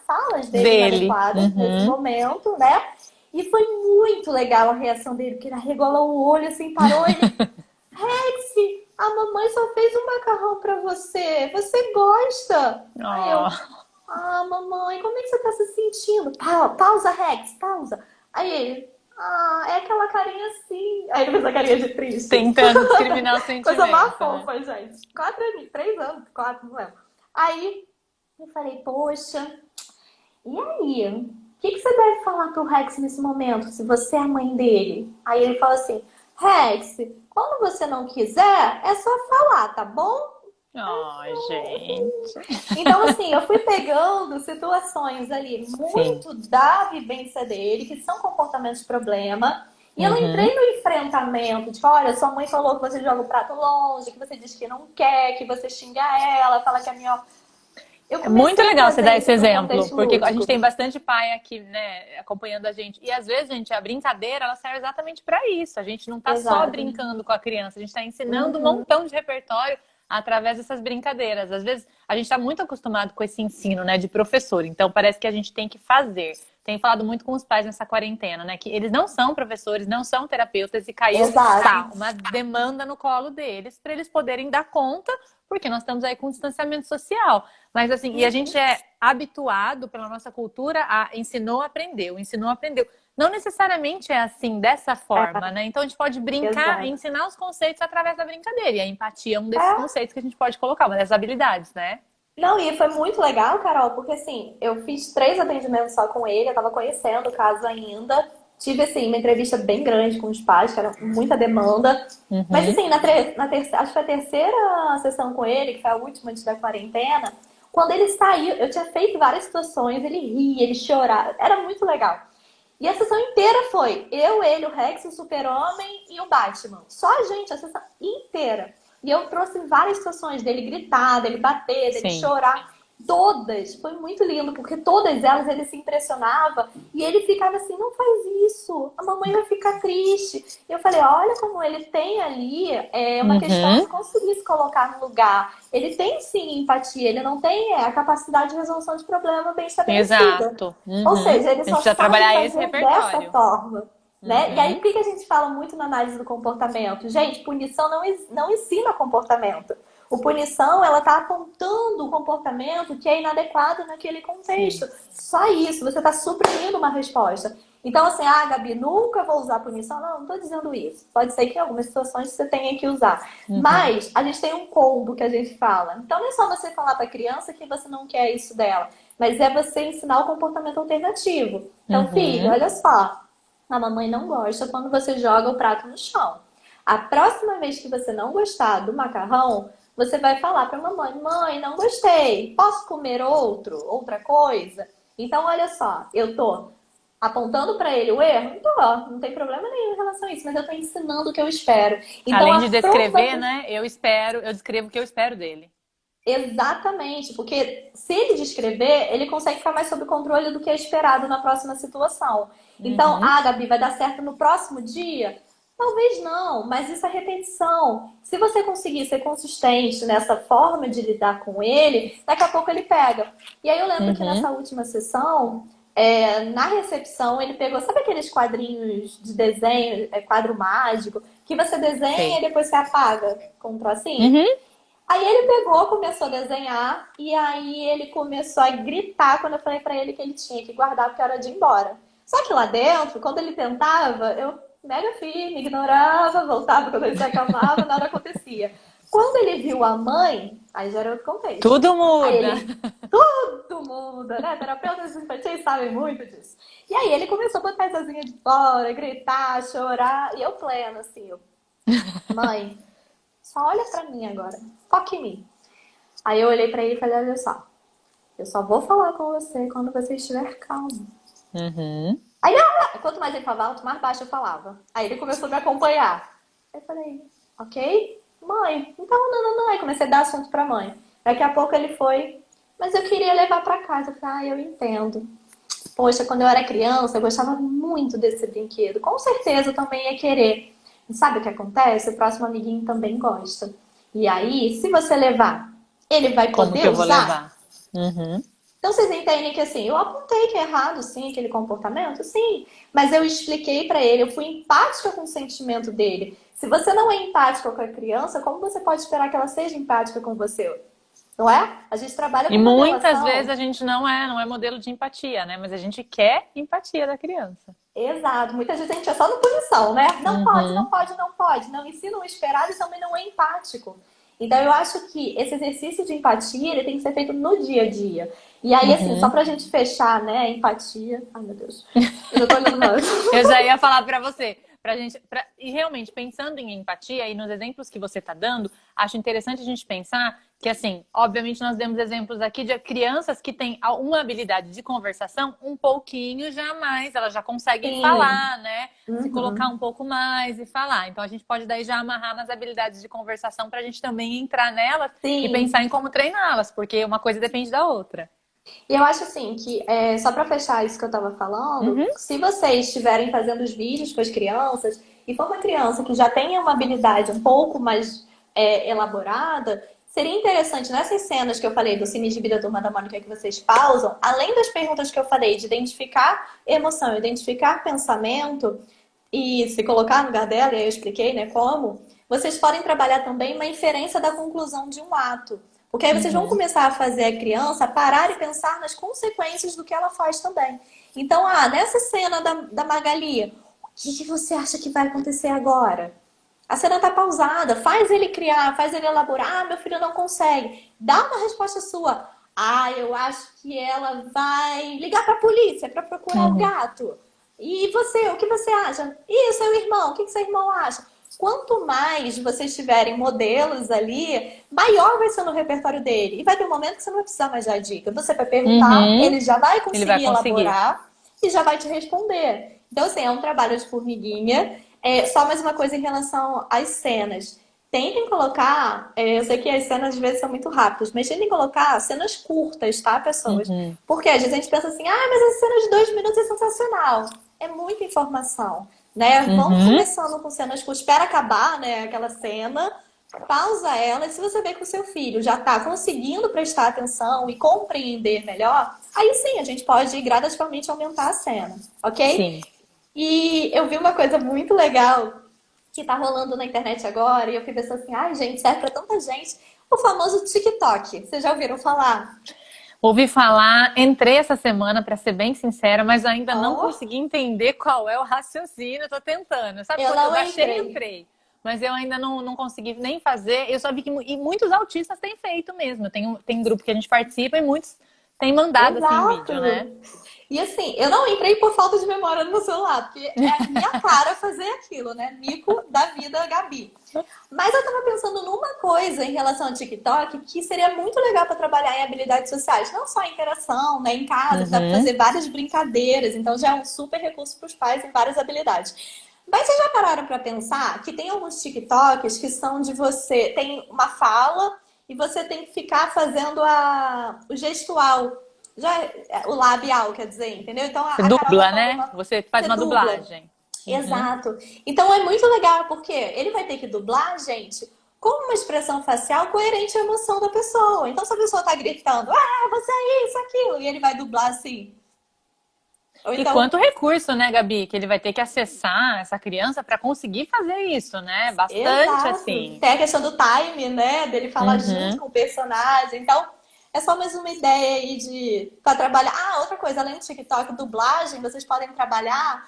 falas dele Dele. inadequadas nesse Uhum. momento, né? E foi muito legal a reação dele, porque ele arregalou o olho, assim, parou e Rex, a mamãe só fez um macarrão pra você. Você gosta? Aí eu, Oh. mamãe, como é que você tá se sentindo? Pausa, Rex, pausa. Aí ele, é aquela carinha assim. Aí ele fez a carinha de triste. Tentando discriminar o Coisa mais sentimento, né? fofa, gente. 4 anos, 3 anos, 4, não lembro. Aí eu falei, poxa, e aí? O que você deve falar pro Rex nesse momento, se você é a mãe dele? Aí ele fala assim, Rex, quando você não quiser, é só falar, tá bom? Ai, gente. Então, assim, eu fui pegando situações ali Sim. muito da vivência dele, que são comportamentos de problema. E eu não Uhum. entrei no enfrentamento de, olha, sua mãe falou que você joga o prato longe, que você diz que não quer, que você xinga ela, fala que a minha... Eu É muito comecei a legal você dar trazer esse isso para o exemplo, contexto porque a gente lúdico. tem bastante pai aqui, né, acompanhando a gente. E às vezes, gente, a brincadeira, ela serve exatamente para isso. A gente não tá só Exato. brincando com a criança, a gente está ensinando um Uhum. montão de repertório através dessas brincadeiras. Às vezes, a gente está muito acostumado com esse ensino, né, de professor. Então, parece que a gente tem que fazer. Tenho falado muito com os pais nessa quarentena, né, que eles não são professores, não são terapeutas e caiu, tá, Exato. uma demanda no colo deles para eles poderem dar conta, porque nós estamos aí com distanciamento social. Mas assim, e a gente é habituado pela nossa cultura a ensinou, aprendeu, ensinou, aprendeu. Não necessariamente é assim, dessa forma, né? Então a gente pode brincar e Exato. ensinar os conceitos através da brincadeira. E a empatia é um desses É. conceitos que a gente pode colocar, uma dessas habilidades, né? Não, e foi muito legal, Carol, porque assim, eu fiz 3 atendimentos só com ele, eu tava conhecendo o caso ainda. Tive, assim, uma entrevista bem grande com os pais, que era muita demanda. Mas, Uhum. assim, acho que foi a terceira sessão com ele, que foi a última antes da quarentena, quando ele saiu, eu tinha feito várias situações, ele ria, ele chorava, era muito legal. E a sessão inteira foi eu, ele, o Rex, o Super-Homem e o Batman. Só a gente, a sessão inteira. E eu trouxe várias situações dele gritar, dele bater, dele Sim. chorar. Todas. Foi muito lindo, porque todas elas ele se impressionava e ele ficava assim, não faz isso, a mamãe vai ficar triste. E eu falei, olha como ele tem ali uma questão de Uhum. conseguir se colocar no lugar. Ele tem sim empatia, ele não tem a capacidade de resolução de problema bem estabelecida. Exato. Ou Uhum. seja, ele A gente só precisa sabe trabalhar esse fazer dessa repertório. forma. Né? E aí, Uhum. por que a gente fala muito na análise do comportamento? Gente, punição não ensina comportamento. O punição, ela está apontando o comportamento que é inadequado naquele Sim. contexto. Só isso, você está suprimindo uma resposta. Então, assim, Gabi, nunca vou usar punição. Não estou dizendo isso. Pode ser que em algumas situações você tenha que usar. Uhum. Mas a gente tem um combo que a gente fala. Então, não é só você falar para a criança que você não quer isso dela, mas é você ensinar o comportamento alternativo. Então, filho, Uhum. olha só. A mamãe não gosta quando você joga o prato no chão. A próxima vez que você não gostar do macarrão, você vai falar para a mamãe: mãe, não gostei, posso comer outra coisa? Então, olha só, eu tô apontando para ele o erro? Não tem problema nenhum em relação a isso, mas eu tô ensinando o que eu espero. Então, Além a de descrever, né? Eu descrevo o que eu espero dele. exatamente, porque se ele descrever, ele consegue ficar mais sob controle do que é esperado na próxima situação. Então, Uhum. Gabi, vai dar certo no próximo dia? Talvez não, mas isso é repetição. Se você conseguir ser consistente nessa forma de lidar com ele, daqui a pouco ele pega. E aí eu lembro que Uhum. nessa última sessão, na recepção, ele pegou, sabe aqueles quadrinhos de desenho, quadro mágico, que você desenha e Sei. depois você apaga com um trocinho? Uhum. Aí ele pegou, começou a desenhar e aí ele começou a gritar quando eu falei pra ele que ele tinha que guardar porque era de ir embora. Só que lá dentro, quando ele tentava, eu mega firme, ignorava, voltava quando ele se acalmava, nada acontecia. Quando ele viu a mãe, aí já era outro contexto. Tudo Aí muda. ele, tudo muda, né? Terapeutas infantis sabem muito disso. E aí ele começou a botar as asinhas de fora, gritar, chorar, e eu pleno, assim, mãe, só olha pra mim agora. Foca em mim. Aí eu olhei pra ele e falei, olha só. Eu só vou falar com você quando você estiver calmo. Uhum. Aí, quanto mais ele falava alto, mais baixo eu falava. Aí ele começou a me acompanhar. Aí eu falei, ok? Mãe, então não. Aí comecei a dar assunto pra mãe. Daqui a pouco ele foi, mas eu queria levar pra casa. Eu falei, eu entendo. Poxa, quando eu era criança, eu gostava muito desse brinquedo. Com certeza eu também ia querer. E sabe o que acontece? O próximo amiguinho também gosta. E aí, se você levar, ele vai Como que poder eu vou usar? levar? Uhum. Então vocês entendem que assim, eu apontei que é errado, sim, aquele comportamento, sim, mas eu expliquei pra ele, eu fui empática com o sentimento dele. Se você não é empática com a criança, como você pode esperar que ela seja empática com você? Não é? A gente trabalha E com muitas vezes modelação. a gente não é modelo de empatia, né? Mas a gente quer empatia da criança. Exato. Muitas vezes a gente é só no punição, né? Não pode, não Uhum, pode, não pode. Não ensina o esperado e também não é empático. Então eu acho que esse exercício de empatia, ele tem que ser feito no dia a dia. E aí, assim, só uhum. pra gente fechar, né? Empatia. Ai, meu Deus. Eu já tô olhando mais. Eu já ia falar para você, e realmente pensando em empatia e nos exemplos que você está dando, acho interessante a gente pensar que, assim, obviamente nós demos exemplos aqui de crianças que têm uma habilidade de conversação um pouquinho já mais, elas já conseguem Sim. falar, né? Se colocar um Uhum. pouco mais e falar. Então a gente pode daí já amarrar nas habilidades de conversação para a gente também entrar nelas e pensar em Sim. como treiná-las, porque uma coisa depende da outra. E eu acho assim que, só para fechar isso que eu estava falando, Uhum, se vocês estiverem fazendo os vídeos com as crianças e for uma criança que já tenha uma habilidade um pouco mais elaborada, seria interessante nessas cenas que eu falei do Cine de Vida Turma da Mônica que vocês pausam, além das perguntas que eu falei de identificar emoção, identificar pensamento e se colocar no lugar dela, e aí eu expliquei, né, como, vocês podem trabalhar também uma inferência da conclusão de um ato. Porque aí vocês vão uhum, começar a fazer a criança parar e pensar nas consequências do que ela faz também. Então, nessa cena da Magali, o que você acha que vai acontecer agora? A cena tá pausada, faz ele criar, faz ele elaborar. Ah, meu filho não consegue. Dá uma resposta sua. Ah, eu acho que ela vai ligar para a polícia para procurar o uhum, gato. E você, o que você acha? E o seu irmão, o que seu irmão acha? Quanto mais vocês tiverem modelos ali, maior vai ser no repertório dele. E vai ter um momento que você não vai precisar mais dar dica. Você vai perguntar, uhum. ele já vai Ele vai conseguir conseguir. elaborar e já vai te responder. Então, assim, é um trabalho de formiguinha. Só mais uma coisa em relação às cenas. Tentem colocar, eu sei que as cenas às vezes são muito rápidas, mas tentem colocar cenas curtas, tá, pessoas? Uhum. Porque às vezes a gente pensa assim, mas a cena de 2 minutos é sensacional. É muita informação, né? Vamos Uhum. começando com cenas curtas, espera acabar, né, aquela cena, pausa ela, e se você vê que o seu filho já está conseguindo prestar atenção e compreender melhor, aí sim a gente pode gradativamente aumentar a cena, ok? Sim. E eu vi uma coisa muito legal que tá rolando na internet agora, e eu fiquei pensando assim, ai gente, serve pra tanta gente. O famoso TikTok. Vocês já ouviram falar? Ouvi falar, entrei essa semana, para ser bem sincera, mas ainda não Ó, consegui entender qual é o raciocínio. Tô tentando. Sabe eu quando eu não baixei e entrei. entrei? Mas eu ainda não consegui nem fazer. Eu só vi que e muitos autistas têm feito mesmo. Tem grupo que a gente participa e muitos têm mandado assim vídeo, né? Exato. E assim, eu não entrei por falta de memória no meu celular, porque é a minha cara fazer aquilo, né? Mico da vida, Gabi. Mas eu tava pensando numa coisa em relação ao TikTok que seria muito legal para trabalhar em habilidades sociais, não só a interação, né, em casa, que dá para Uhum. fazer várias brincadeiras, então já é um super recurso para os pais em várias habilidades. Mas vocês já pararam para pensar que tem alguns TikToks que são de você, tem uma fala e você tem que ficar fazendo o gestual, o labial, quer dizer, entendeu? Então Você a Carol tá dubla, falando né? uma, Você faz você uma dubla. dublagem. Uhum. Exato. Então é muito legal, porque ele vai ter que dublar, gente, com uma expressão facial coerente à emoção da pessoa. Então, se a pessoa tá gritando, você é isso, aquilo, e ele vai dublar assim. Ou E então, quanto recurso, né, Gabi, que ele vai ter que acessar essa criança para conseguir fazer isso, né? Bastante exato. assim. Tem a questão do time, né? Dele falar junto Uhum. com o personagem. Então, é só mais uma ideia aí para trabalhar. Outra coisa, além do TikTok, dublagem, vocês podem trabalhar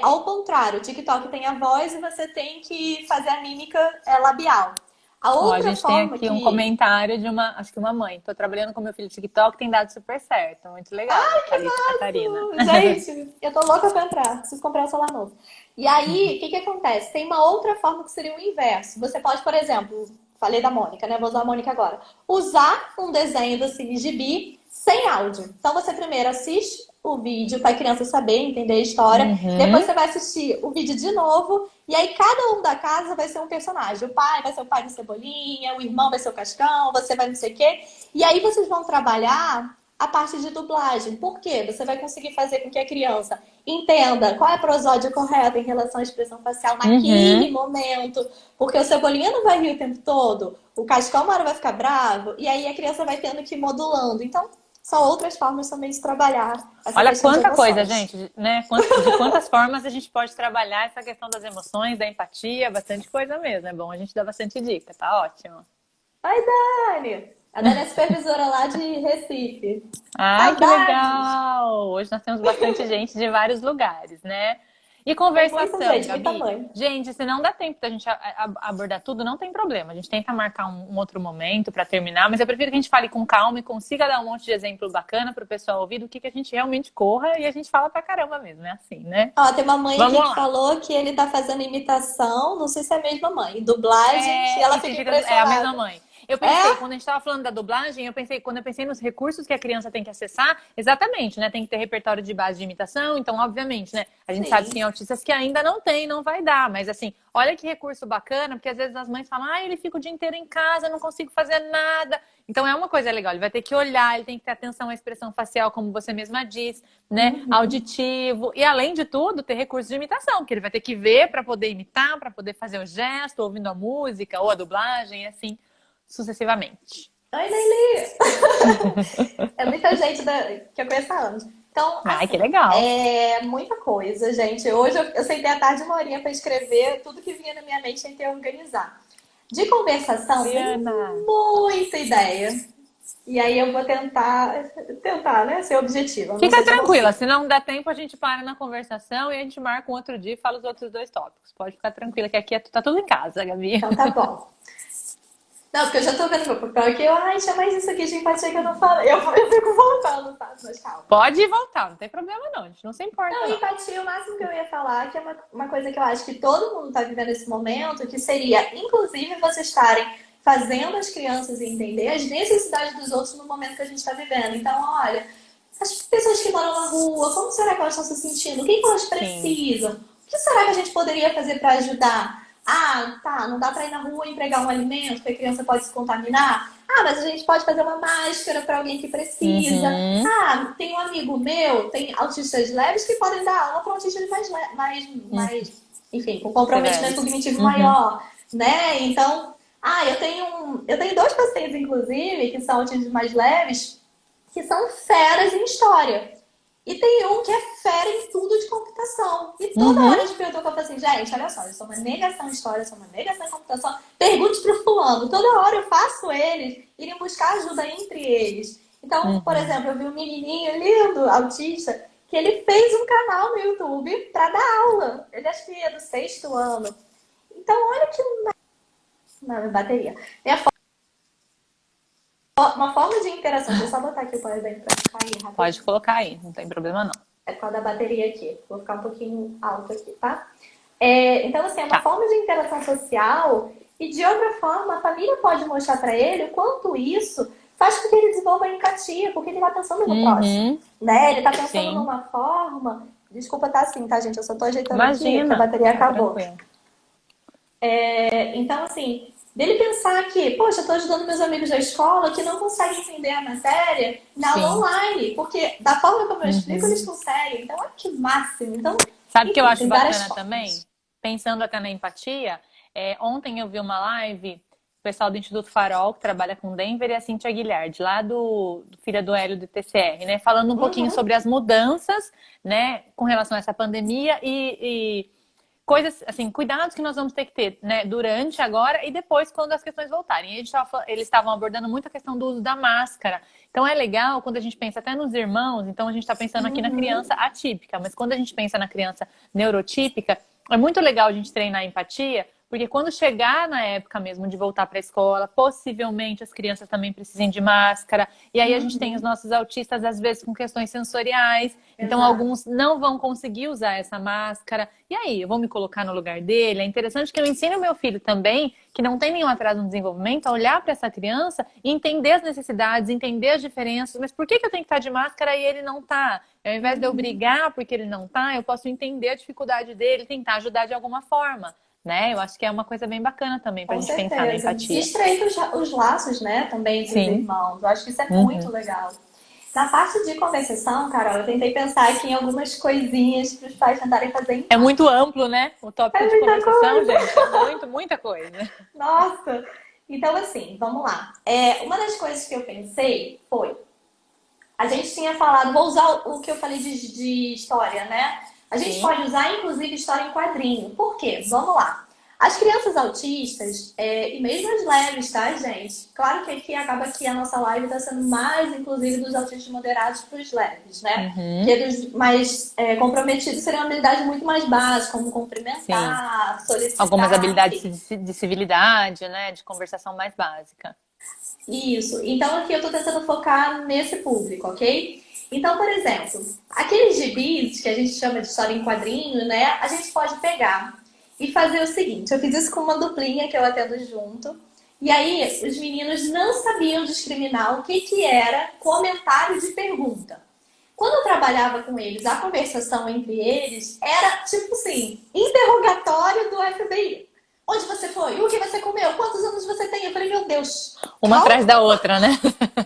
ao contrário. O TikTok tem a voz e você tem que fazer a mímica labial. A Ó, a outra gente tem forma aqui um que comentário de acho que uma mãe. Tô trabalhando com meu filho TikTok, tem dado super certo. Muito legal, Thalita Catarina. Gente, eu tô louca pra entrar. Preciso comprar um celular novo. E aí, o que acontece? Tem uma outra forma que seria o inverso. Você pode, por exemplo, falei da Mônica, né? Vou usar a Mônica agora. Usar um desenho do Cine Gibi sem áudio. Então você primeiro assiste o vídeo para a criança saber, entender a história. Depois Uhum. você vai assistir o vídeo de novo. E aí cada um da casa vai ser um personagem. O pai vai ser o pai do Cebolinha, o irmão vai ser o Cascão, você vai não sei o quê. E aí vocês vão trabalhar a parte de dublagem. Por quê? Você vai conseguir fazer com que a criança entenda qual é a prosódia correta em relação à expressão facial naquele Uhum. momento. Porque o Cebolinha não vai rir o tempo todo, o Cascão uma hora vai ficar bravo, e aí a criança vai tendo que ir modulando. Então, são outras formas também de trabalhar essa Olha questão de quanta coisa, emoções. gente, né? De quantas formas a gente pode trabalhar essa questão das emoções, da empatia, bastante coisa mesmo. É bom a gente dar bastante dica, tá ótimo. Oi, Dani! A Dani é supervisora lá de Recife. Ai, que Saudades! legal! Hoje nós temos bastante gente de vários lugares, né? E Tem muita conversação, gente, muita Gabi. mãe. Gente, se não dá tempo da gente abordar tudo, não tem problema. A gente tenta marcar um outro momento para terminar, mas eu prefiro que a gente fale com calma e consiga dar um monte de exemplo bacana para o pessoal ouvir do que a gente realmente corra e a gente fala pra caramba mesmo, é assim, né? Ó, tem uma mãe Vamos aqui que lá. falou que ele tá fazendo imitação, não sei se é a mesma mãe, e dublagem, que ela É, e fica é a mesma impressionada. mãe. Eu pensei, É? quando a gente estava falando da dublagem, quando eu pensei nos recursos que a criança tem que acessar, exatamente, né? Tem que ter repertório de base de imitação, então, obviamente, né? A gente sabe que tem Sim. autistas que ainda não tem, não vai dar, mas assim, olha que recurso bacana, porque às vezes as mães falam, ele fica o dia inteiro em casa, não consigo fazer nada. Então é uma coisa legal, ele vai ter que olhar, ele tem que ter atenção à expressão facial, como você mesma diz, né? Uhum. Auditivo, e além de tudo, ter recursos de imitação, que ele vai ter que ver para poder imitar, para poder fazer o gesto, ouvindo a música ou a dublagem, assim sucessivamente. Oi, Leili! É muita gente que eu conheço há anos. Então, Ai, que assim, legal. é muita coisa, gente. Hoje eu sentei à tarde uma horinha para escrever tudo que vinha na minha mente, tentei organizar. De conversação, tem Mariana. muita ideia. E aí eu vou tentar, né, ser objetiva. Não Fica sei se eu tranquila, consigo. se não der tempo, a gente para na conversação e a gente marca um outro dia e fala os outros dois tópicos. Pode ficar tranquila, que aqui tá tudo em casa, Gabi. Então tá bom. Não, porque eu já tô vendo meu papel aqui. Tinha mais isso aqui de empatia que eu não falei. Eu fico voltando, tá? Mas calma. Pode voltar, não tem problema não, a gente não se importa Não, não. empatia, o máximo que eu ia falar, que é uma coisa que eu acho que todo mundo está vivendo nesse momento, que seria, inclusive, vocês estarem fazendo as crianças entender as necessidades dos outros no momento que a gente está vivendo. Então, olha, as pessoas que moram na rua, como será que elas estão se sentindo? O que elas Sim. precisam? O que será que a gente poderia fazer para ajudar? Ah, tá, não dá para ir na rua e entregar um alimento, porque a criança pode se contaminar. Ah, mas a gente pode fazer uma máscara para alguém que precisa. Uhum, Ah, tem um amigo meu, tem autistas leves que podem dar aula para autistas uhum. enfim, com comprometimento Severos. cognitivo Uhum, maior, né? Então, eu tenho dois pacientes, inclusive, que são autistas mais leves, que são feras em história. E tem um que é fera em tudo de computação. E toda uhum, hora de pergunta eu falo assim, gente, olha só, eu sou uma negação em história, eu sou uma negação em computação. Pergunte pro fulano. Toda hora eu faço eles irem buscar ajuda entre eles. Então, por uhum. exemplo, eu vi um menininho lindo, autista, que ele fez um canal no YouTube para dar aula. Ele acho que é do sexto ano. Então, olha que na bateria. É uma forma de interação. Deixa eu só botar aqui o powerbank para cair Pode rapidinho. colocar aí, não tem problema não. É por causa da bateria aqui. Vou ficar um pouquinho alto aqui, tá? Então, assim, é uma Tá. forma de interação social e, de outra forma, a família pode mostrar para ele o quanto isso faz com que ele desenvolva a empatia, porque ele está pensando no próximo, Uhum, né? Ele está pensando sim. numa forma... Desculpa, tá assim, tá, gente? Eu só tô ajeitando aqui porque a Imagina, bateria fica acabou. tranquilo. Então, assim, dele pensar que, poxa, eu tô ajudando meus amigos da escola que não conseguem entender a matéria na aula Sim. online, porque da forma como eu explico, eles Uhum. conseguem. Então, olha que máximo. Então, Sabe o que eu enfim, acho tem várias bacana também? formas. Pensando até na empatia, ontem eu vi uma live, o pessoal do Instituto Farol, que trabalha com Denver, e a Cíntia Guilherme, lá do Filha do Hélio do TCR, né? Falando um pouquinho Uhum. sobre as mudanças, né, com relação a essa pandemia e coisas, assim, cuidados que nós vamos ter que ter, né, durante, agora e depois, quando as questões voltarem. Eles estavam abordando muito a questão do uso da máscara. Então é legal quando a gente pensa até nos irmãos, então a gente está pensando aqui na criança Uhum. atípica, mas quando a gente pensa na criança neurotípica, é muito legal a gente treinar a empatia, porque quando chegar na época mesmo de voltar para a escola, possivelmente as crianças também precisem de máscara. E aí a gente tem os Uhum. nossos autistas, às vezes, com questões sensoriais. Então, Exato. alguns não vão conseguir usar essa máscara. E aí, eu vou me colocar no lugar dele? É interessante que eu ensine o meu filho também, que não tem nenhum atraso no desenvolvimento, a olhar para essa criança e entender as necessidades, entender as diferenças. Mas por que eu tenho que estar de máscara e ele não está? Ao invés de eu Uhum. brigar porque ele não está, eu posso entender a dificuldade dele, tentar ajudar de alguma forma. Né? Eu acho que é uma coisa bem bacana também para a Com gente pensar na certeza. E empatia. estreita os laços, né, também entre os Sim. irmãos. Eu acho que isso é muito Uhum. legal. Na parte de conversação, Carol, eu tentei pensar aqui em algumas coisinhas para os pais tentarem fazer em É muito casa. amplo, né? O tópico É de muita conversação, coisa! gente, muita coisa. Nossa! Então, assim, vamos lá. Uma das coisas que eu pensei foi a gente tinha falado, vou usar o que eu falei de história, né? A gente Sim. pode usar, inclusive, história em quadrinho. Por quê? Vamos lá. As crianças autistas, e mesmo as leves, tá, gente? Claro que aqui acaba que a nossa live está sendo mais, inclusive, dos autistas moderados para os leves, né? Uhum. Porque dos mais comprometidos seriam habilidades muito mais básicas, como Sim. cumprimentar, Algumas solicitar, habilidades enfim. de civilidade, né? De conversação mais básica. Isso. Então aqui eu tô tentando focar nesse público, ok? Então, por exemplo, aqueles gibis que a gente chama de história em quadrinho, né? A gente pode pegar e fazer o seguinte. Eu fiz isso com uma duplinha que eu atendo junto. E aí, os meninos não sabiam discriminar o que que era comentário de pergunta. Quando eu trabalhava com eles, a conversação entre eles era tipo assim, interrogatório do FBI. Onde você foi? O que você comeu? Quantos anos você tem? Eu falei, meu Deus, Uma atrás calma. da outra, né?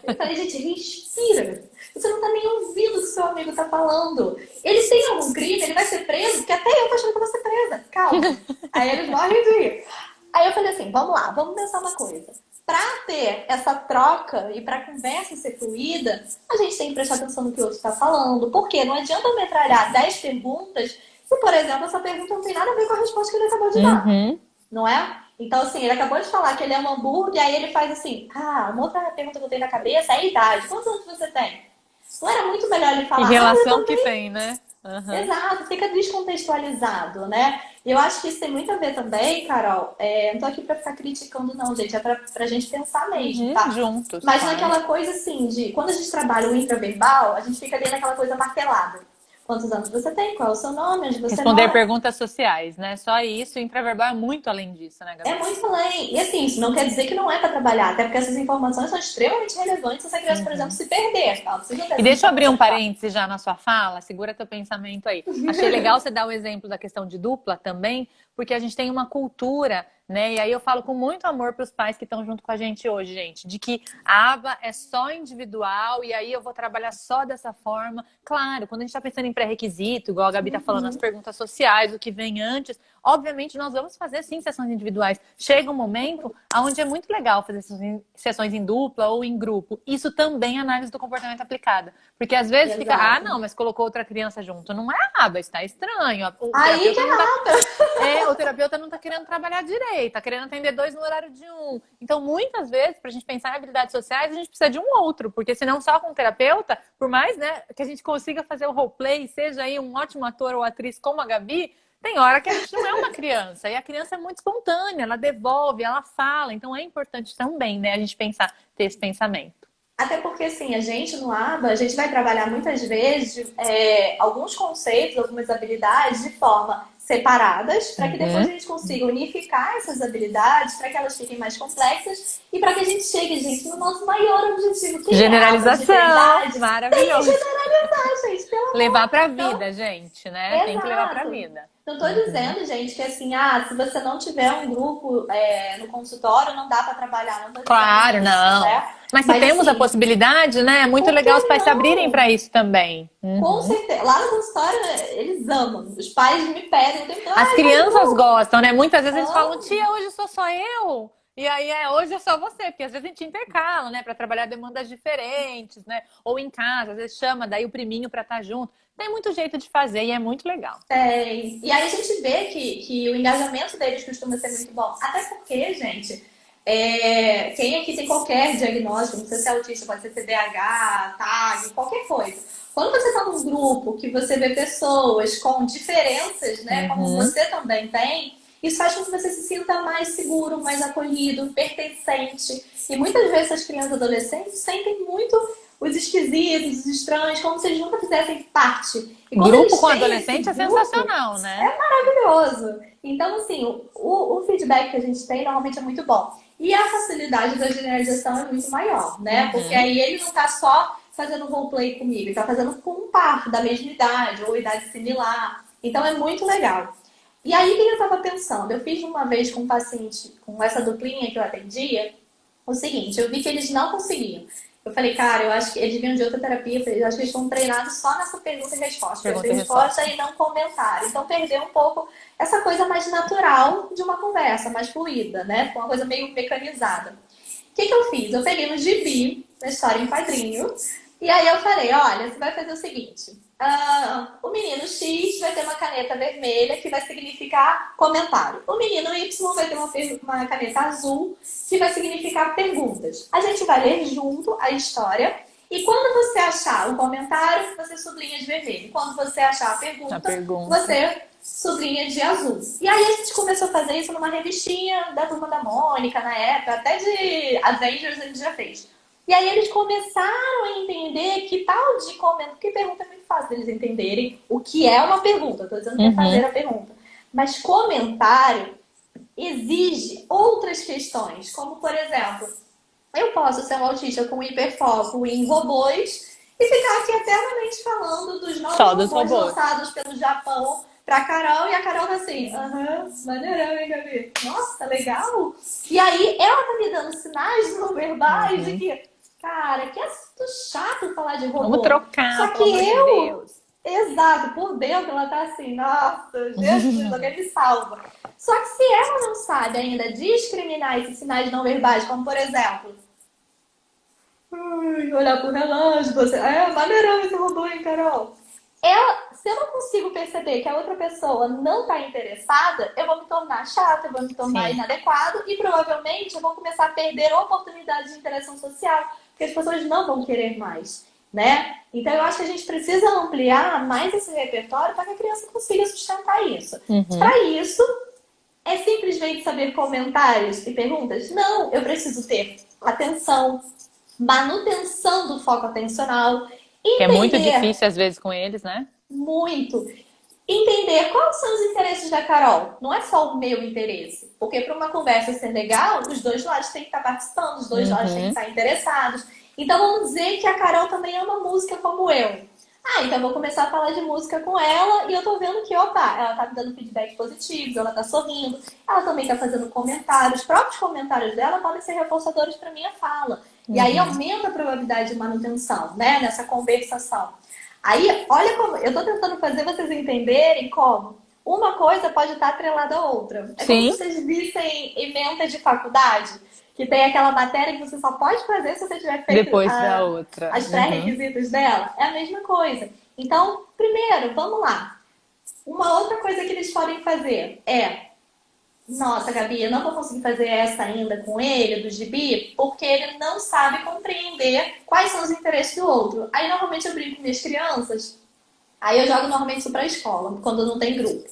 Eu falei, gente, respira. Você não tá nem ouvindo o que seu amigo tá falando. Ele tem algum crime? Ele vai ser preso? Porque até eu tô achando que eu vou ser presa. Calma. Aí eles morrem de rir. Aí eu falei assim, vamos lá, vamos pensar uma coisa. Para ter essa troca e para a conversa ser fluida, a gente tem que prestar atenção no que o outro está falando. Porque não adianta eu metralhar 10 perguntas se, por exemplo, essa pergunta não tem nada a ver com a resposta que ele acabou de dar. Uhum. Não é? Então, assim, ele acabou de falar que ele é um hambúrguer, aí ele faz assim, uma outra pergunta que eu tenho na cabeça é a idade. Quantos anos você tem? Não era muito melhor ele Que falar, eu relação que também. tem, né? Uhum. Exato, fica descontextualizado, né? E eu acho que isso tem muito a ver também, Carol. Não tô aqui pra ficar criticando, não, gente. É pra gente pensar mesmo, Uhum. tá? Juntos, Mas claro. naquela coisa assim, de quando a gente trabalha o intraverbal, a gente fica ali naquela coisa martelada. Quantos anos você tem? Qual é o seu nome? Onde você Responder mora? perguntas sociais, né? Só isso, o intraverbal é muito além disso, né, É Gabi? muito além. E assim, isso não quer dizer que não é para trabalhar, até porque essas informações são extremamente relevantes se essa criança, por exemplo, Uhum. se perder. Ela precisa ter E essas deixa eu abrir um informações. Tá? parêntese já na sua fala, segura teu pensamento aí. Achei legal você dar o exemplo da questão de dupla também, porque a gente tem uma cultura, né? E aí eu falo com muito amor para os pais que estão junto com a gente hoje, gente, de que a aba é só individual e aí eu vou trabalhar só dessa forma. Claro, quando a gente está pensando em pré-requisito, igual a Gabi está falando, as perguntas sociais, o que vem antes, obviamente nós vamos fazer sim sessões individuais. Chega um momento onde é muito legal fazer sessões em dupla ou em grupo. Isso também é análise do comportamento aplicada. Porque às vezes fica, Exato. não, mas colocou outra criança junto. Não é aba, está estranho. O Aí que terapeuta é não tá, nada. o terapeuta não tá querendo trabalhar direito, tá querendo atender dois no horário de um. Então, muitas vezes, pra gente pensar em habilidades sociais, a gente precisa de um outro, porque senão só com o terapeuta, por mais, né, que a gente consiga fazer o roleplay, seja aí um ótimo ator ou atriz como a Gabi, tem hora que a gente não é uma criança, e a criança é muito espontânea, ela devolve, ela fala, então é importante também, né, a gente pensar, ter esse pensamento. Até porque, assim, a gente no ABA, a gente vai trabalhar muitas vezes alguns conceitos, algumas habilidades de forma separadas, para que depois a Uhum. gente consiga unificar essas habilidades, para que elas fiquem mais complexas e para que a gente chegue, gente, no nosso maior objetivo, que é a ABA de Generalização, verdade, tem que maravilhoso. generalizar, gente, pelo Levar pra então, vida, gente, né? Tem que levar pra exato. vida. Não estou Uhum. dizendo, gente, que assim, se você não tiver um grupo no consultório, não dá para trabalhar. Não estou dizendo Claro, isso, não. né? Mas se Mas temos a assim, possibilidade, né? É muito por que legal os pais se abrirem não? para isso também. Com Uhum. certeza. Lá no consultório, eles amam. Os pais me pedem o tempo todo, As ai, faz crianças grupo. gostam, né? Muitas vezes eles falam, Amo. tia, hoje sou só eu. E aí hoje é só você, porque às vezes a gente intercala, né? Para trabalhar demandas diferentes, né? Ou em casa, às vezes chama daí o priminho para estar junto. Tem muito jeito de fazer e é muito legal. E aí a gente vê que o engajamento deles costuma ser muito bom. Até porque, gente, quem aqui tem qualquer diagnóstico, não sei se é autista, pode ser TDAH, TAG, qualquer coisa. Quando você está num grupo que você vê pessoas com diferenças, né, como Uhum. você também tem, isso faz com que você se sinta mais seguro, mais acolhido, pertencente. E muitas vezes as crianças e adolescentes sentem muito os esquisitos, os estranhos, como se eles nunca fizessem parte. E quando Grupo eles com têm esse adolescente é grupo, sensacional, né? maravilhoso. Então, assim, o feedback que a gente tem normalmente é muito bom. E a facilidade da generalização é muito maior, né? Porque Uhum. aí ele não tá só fazendo roleplay comigo, ele tá fazendo com um par da mesma idade ou idade similar. Então é muito legal. E aí, o que eu tava pensando? Eu fiz uma vez com um paciente, com essa duplinha que eu atendia, o seguinte, eu vi que eles não conseguiam. Eu falei, cara, eu acho que eles vinham de outra terapia, eu acho que eles estão treinados só nessa pergunta e resposta. Pergunta Pergunta e e resposta resposta. e não comentário. Então perdeu um pouco essa coisa mais natural de uma conversa, mais fluida, né? Uma coisa meio mecanizada. O que eu fiz? Eu peguei um gibi, uma história em quadrinho, E aí eu falei, olha, você vai fazer o seguinte, o menino X vai ter uma caneta vermelha que vai significar comentário. O menino Y vai ter uma caneta azul que vai significar perguntas. A gente vai ler junto a história e quando você achar o comentário, você sublinha de vermelho. Quando você achar a pergunta, você sublinha de azul. E aí a gente começou a fazer isso numa revistinha da Turma da Mônica, na época, até de Avengers a gente já fez. E aí eles começaram a entender que tal de comentário, porque pergunta é muito fácil deles entenderem o que é uma pergunta. Estou dizendo que é fazer a pergunta. Mas comentário exige outras questões, como por exemplo, eu posso ser um autista com hiperfoco em robôs e ficar aqui eternamente falando dos novos robôs lançados pelo Japão pra Carol, e a Carol tá assim, maneirão, hein, Gabi? Nossa, legal! E aí ela tá me dando sinais não verbais de que, cara, que assunto chato falar de robô. Vamos trocar, só que exato, por dentro ela tá assim, nossa, Jesus, alguém me salva. Só que se ela não sabe ainda discriminar esses sinais não verbais, como por exemplo, olhar pro relógio, você, maneirão esse robô, hein, Carol? Se eu não consigo perceber que a outra pessoa não está interessada, eu vou me tornar chata, eu vou me tornar inadequado e provavelmente eu vou começar a perder oportunidades de interação social, porque as pessoas não vão querer mais, né? Então eu acho que a gente precisa ampliar mais esse repertório para que a criança consiga sustentar isso. Para isso, é simplesmente saber comentários e perguntas? Não, eu preciso ter atenção, manutenção do foco atencional. Entender, que é muito difícil às vezes com eles, né? Muito. Entender quais são os interesses da Carol. Não é só o meu interesse. Porque para uma conversa ser legal, os dois lados têm que estar participando, os dois lados têm que estar interessados. Então vamos dizer que a Carol também ama música como eu. Então eu vou começar a falar de música com ela e eu tô vendo que, opa, ela tá me dando feedback positivos, ela tá sorrindo, ela também tá fazendo comentários. Os próprios comentários dela podem ser reforçadores para minha fala. E aí aumenta a probabilidade de manutenção, né, nessa conversação. Aí, olha como... Eu tô tentando fazer vocês entenderem como uma coisa pode estar atrelada à outra. É como se vocês vissem ementa de faculdade, que tem aquela matéria que você só pode fazer se você tiver feito depois da outra. As pré-requisitos dela. É a mesma coisa. Então, primeiro, vamos lá. Uma outra coisa que eles podem fazer é: nossa, Gabi, eu não vou conseguir fazer essa ainda com ele, do gibi, porque ele não sabe compreender quais são os interesses do outro. Aí, normalmente, eu brinco com minhas crianças, aí eu jogo normalmente isso pra escola, quando não tem grupo.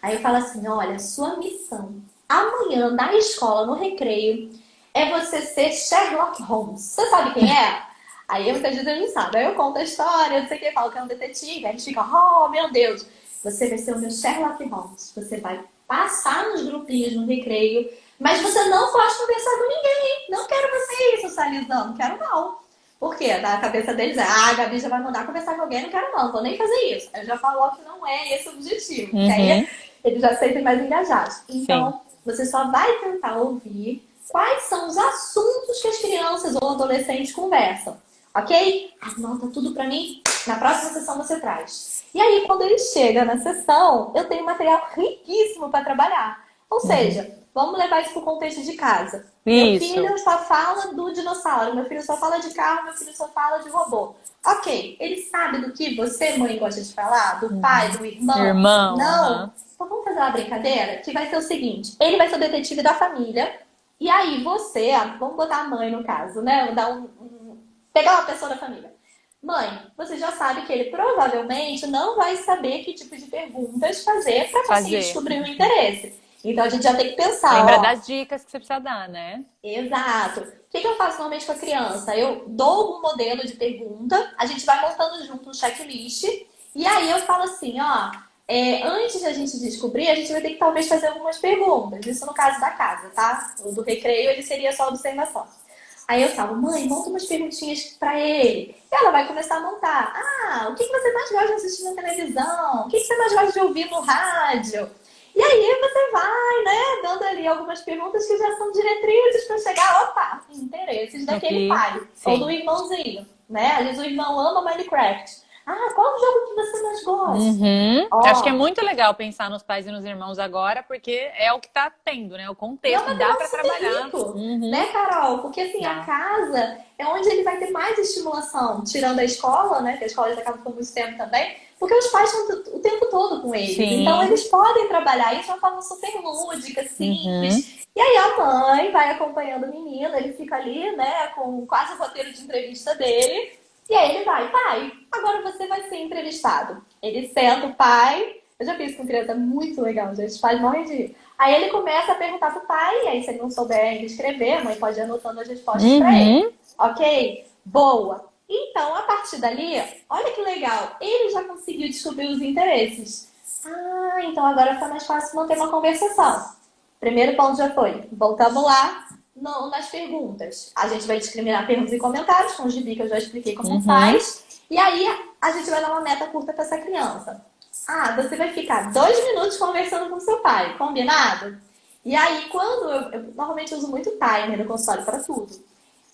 Aí eu falo assim, olha, sua missão amanhã na escola, no recreio, é você ser Sherlock Holmes. Você sabe quem é? Aí muita gente não sabe. Aí eu conto a história, não sei o que, falo que é um detetive, aí eles ficam, oh, meu Deus, você vai ser o meu Sherlock Holmes. Você vai passar nos grupinhos no recreio, mas você não pode conversar com ninguém. Não quero você ir socializando, quero não. Por quê? Na cabeça deles é, a Gabi já vai mandar conversar com alguém, não quero não, vou nem fazer isso. Eu já falo que não é esse o objetivo, porque aí eles já sentem mais engajados. Então, você só vai tentar ouvir quais são os assuntos que as crianças ou adolescentes conversam, ok? Anota tudo pra mim, na próxima sessão você traz. E aí, quando ele chega na sessão, eu tenho material riquíssimo para trabalhar. Ou seja, vamos levar isso para o contexto de casa. Meu filho só fala do dinossauro, meu filho só fala de carro, meu filho só fala de robô. Ok, ele sabe do que você, mãe, gosta de falar? Do pai, do irmão? Não? Então vamos fazer uma brincadeira que vai ser o seguinte, ele vai ser o detetive da família, e aí você, vamos botar a mãe no caso, né? Vou dar pegar uma pessoa da família. Mãe, você já sabe que ele provavelmente não vai saber que tipo de perguntas fazer para conseguir descobrir o interesse. Então a gente já tem que pensar. Lembra das dicas que você precisa dar, né? Exato. O que eu faço normalmente com a criança? Eu dou um modelo de pergunta, a gente vai montando junto um checklist, e aí eu falo assim, antes da gente descobrir, a gente vai ter que talvez fazer algumas perguntas. Isso no caso da casa, tá? O do recreio, ele seria só observação. Aí eu falo, mãe, monta umas perguntinhas pra ele. E ela vai começar a montar. O que você mais gosta de assistir na televisão? O que você mais gosta de ouvir no rádio? E aí você vai, né, dando ali algumas perguntas que já são diretrizes para chegar, interesses daquele pai. Ou do irmãozinho, né? Às vezes o irmão ama Minecraft. Ah, qual o jogo que você mais gosta? Uhum. Acho que é Ó, muito legal pensar nos pais e nos irmãos agora, porque é o que tá tendo, né? O e é um contexto dá material para super trabalhar. rico, Uhum. né, Carol? Porque assim, a Dá. casa é onde ele vai ter mais estimulação, tirando a escola, né? Que a escola já acaba por muito tempo também, porque os pais estão o tempo todo com eles. Então Sim. eles podem trabalhar isso de uma forma super lúdica, Uhum. simples. E aí a mãe vai acompanhando o menino, ele fica ali, né, com quase o roteiro de entrevista dele. E aí ele vai, pai, agora você vai ser entrevistado. Ele senta o pai. Eu já fiz com criança, é muito legal, gente. Os pais morrem de rir. Aí ele começa a perguntar pro pai, e aí se ele não souber ainda escrever, a mãe pode ir anotando as respostas para ele. Uhum. Ok? Boa. Então, a partir dali, olha que legal, ele já conseguiu descobrir os interesses. Ah, então agora fica mais fácil manter uma conversação. Primeiro ponto já foi. Voltamos lá nas perguntas. A gente vai discriminar perguntas e comentários, com o gibi que eu já expliquei como Uhum. faz. E aí a gente vai dar uma meta curta para essa criança. Ah, você vai ficar 2 minutos conversando com seu pai, combinado? E aí, quando eu normalmente uso muito timer no consultório para tudo.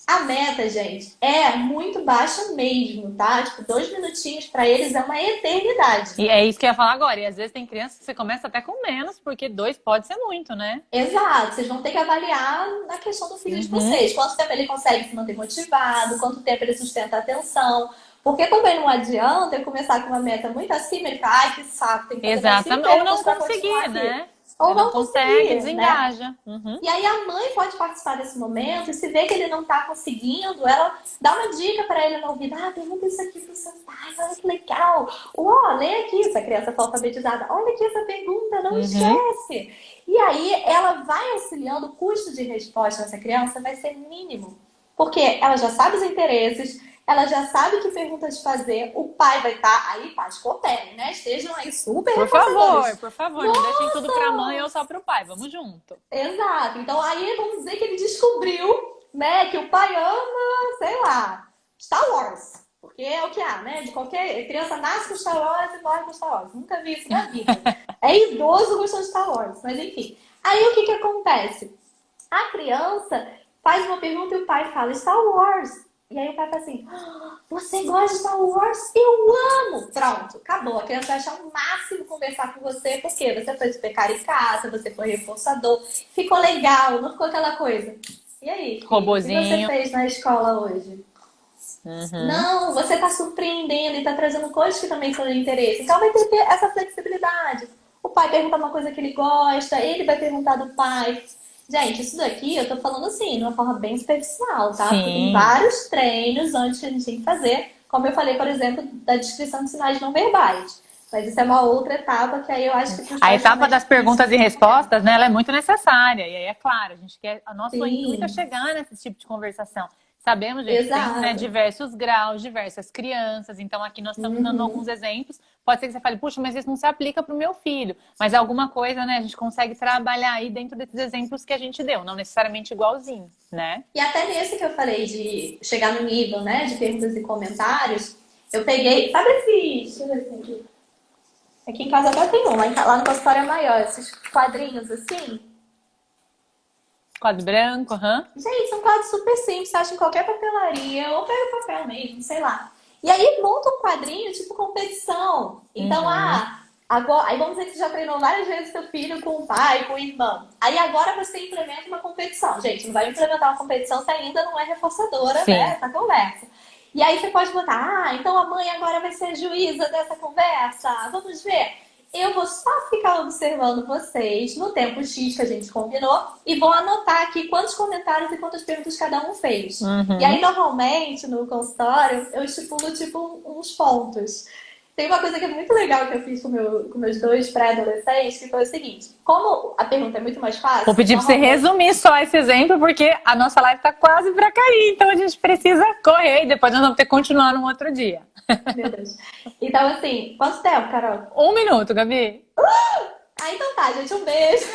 A meta, gente, é muito baixa mesmo, tá? Tipo, 2 minutinhos para eles é uma eternidade. E é isso que eu ia falar agora. E às vezes tem crianças que você começa até com menos, porque 2 pode ser muito, né? Exato, vocês vão ter que avaliar na questão do filho de Uhum. vocês. Quanto tempo ele consegue se manter motivado, quanto tempo ele sustenta a atenção. Porque também não adianta eu começar com uma meta muito acima e ele ficar, ai, que saco, tem que fazer mais 5 Exatamente. Ou não perguntas para continuar conseguir, aqui. né? Ou Não não consegue, conseguir, né? desengaja. Uhum. E aí a mãe pode participar desse momento e se vê que ele não está conseguindo, ela dá uma dica para ele no ouvido. Ah, pergunta isso aqui pro seu pai, olha que legal. Ó, lê aqui, se a criança for alfabetizada, olha aqui essa pergunta, não Uhum. esquece. E aí ela vai auxiliando, o custo de resposta dessa criança vai ser mínimo. Porque ela já sabe os interesses, ela já sabe que perguntas fazer, o pai vai estar, aí pais cooperem, né? Estejam aí super reforçadores. Por favor, não deixem tudo pra mãe ou só pro pai. Vamos junto. Exato. Então aí vamos dizer que ele descobriu, né, que o pai ama, sei lá, Star Wars. Porque é o que há, né? De qualquer criança nasce com Star Wars e morre com Star Wars. Nunca vi isso na vida. É idoso gostando de Star Wars, mas enfim. Aí o que que acontece? A criança faz uma pergunta e o pai fala Star Wars. E aí o pai fala assim: "Ah, você gosta de Star Wars? Eu amo! Pronto, acabou. A criança vai achar o máximo conversar com você, porque você foi super caricata, você foi reforçador, ficou legal, não ficou aquela coisa. E aí, filho, o que você Robozinho. fez na escola hoje? Uhum. Não, você está surpreendendo e está trazendo coisas que também são de interesse. Então vai ter essa flexibilidade. O pai pergunta uma coisa que ele gosta, ele vai perguntar do pai. Gente, isso daqui eu tô falando assim, de uma forma bem superficial, tá? Porque tem Sim. vários treinos antes que a gente tem que fazer, como eu falei, por exemplo, da descrição de sinais não verbais. Mas isso é uma outra etapa que aí eu acho que para os A pais fica etapa mais das difícil perguntas e nesse momento. respostas, né, ela é muito necessária. E aí, é claro, a gente quer. O nosso intuito é Sim, chegar nesse tipo de conversação. Sabemos, gente, que tem, né, exato. diversos graus, diversas crianças. Então, aqui nós estamos dando alguns Uhum. exemplos. Pode ser que você fale, puxa, mas isso não se aplica para o meu filho. Mas alguma coisa, né, a gente consegue trabalhar aí dentro desses exemplos que a gente deu, não necessariamente igualzinho, né? E até nesse que eu falei de chegar no nível, né, de perguntas e comentários, eu peguei, sabe esses, deixa eu ver se tem aqui. Aqui em casa até tem um, lá no consultório é maior, esses quadrinhos assim. Quadro branco, aham. Gente, são quadros super simples, você acha em qualquer papelaria, ou pega papel mesmo, sei lá. E aí monta um quadrinho tipo competição. Então, Uhum. agora, aí vamos dizer que você já treinou várias vezes seu filho com o pai, com o irmão. Aí agora você implementa uma competição. Gente, não vai implementar uma competição se ainda não é reforçadora, né? Sim. Essa conversa. E aí você pode botar, então a mãe agora vai ser juíza dessa conversa. Vamos ver. Eu vou só ficar observando vocês no tempo X que a gente combinou e vou anotar aqui quantos comentários e quantas perguntas cada um fez. E aí, Uhum. normalmente, no consultório, eu estipulo, tipo, uns pontos. Tem uma coisa que é muito legal que eu fiz com meus dois pré-adolescentes, que foi o seguinte. Como a pergunta é muito mais Vou fácil, pedir para você normalmente... resumir só esse exemplo, porque a nossa live está quase para cair, então a gente precisa correr e depois nós vamos ter que continuar num outro dia. Meu Deus. Então, assim, quanto tempo, Carol? 1 minuto, Gabi. Ah, então tá, gente. Um beijo.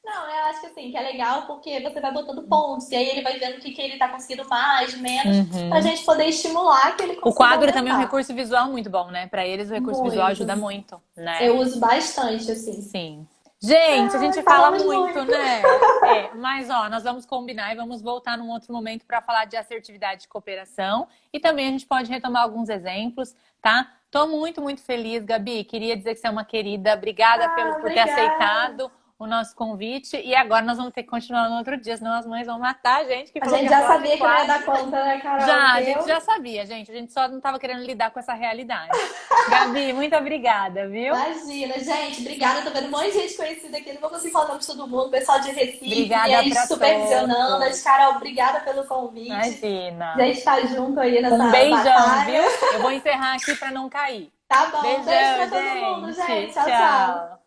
Não, eu acho que assim, que é legal porque você vai botando pontos, e aí ele vai vendo o que, que ele tá conseguindo mais, menos, pra Uhum. gente poder estimular que ele O consiga quadro também é um aumentar. recurso visual muito bom, né? Para eles, o recurso visual ajuda Muito. muito, né? Eu uso bastante, assim. Sim. Gente, a gente fala Falamos muito, muito. né? Mas ó, nós vamos combinar e vamos voltar num outro momento para falar de assertividade e cooperação. E também a gente pode retomar alguns exemplos, tá? Tô muito, muito feliz, Gabi. Queria dizer que você é uma querida. Obrigada por ter Obrigada. aceitado o nosso convite. E agora nós vamos ter que continuar no outro dia, senão as mães vão matar a gente que A falou que gente ia já falar de sabia que não ia dar quadro. conta, né, Carol? Já, a gente Meu. já sabia, gente. A gente só não estava querendo lidar com essa realidade. Gabi, muito obrigada, viu? Imagina, gente, obrigada. Tô vendo um monte de gente conhecida aqui. Não vou conseguir falar o nome de todo mundo. Pessoal de Recife, e Obrigada aí para supervisionando. todos. Carol, obrigada pelo convite. A Imagina. gente tá junto aí Um nessa beijão, batalha. viu? Eu vou encerrar aqui para não cair. Tá bom, beijo Beijão, pra todo mundo, gente. gente. Tchau, tchau. Tchau.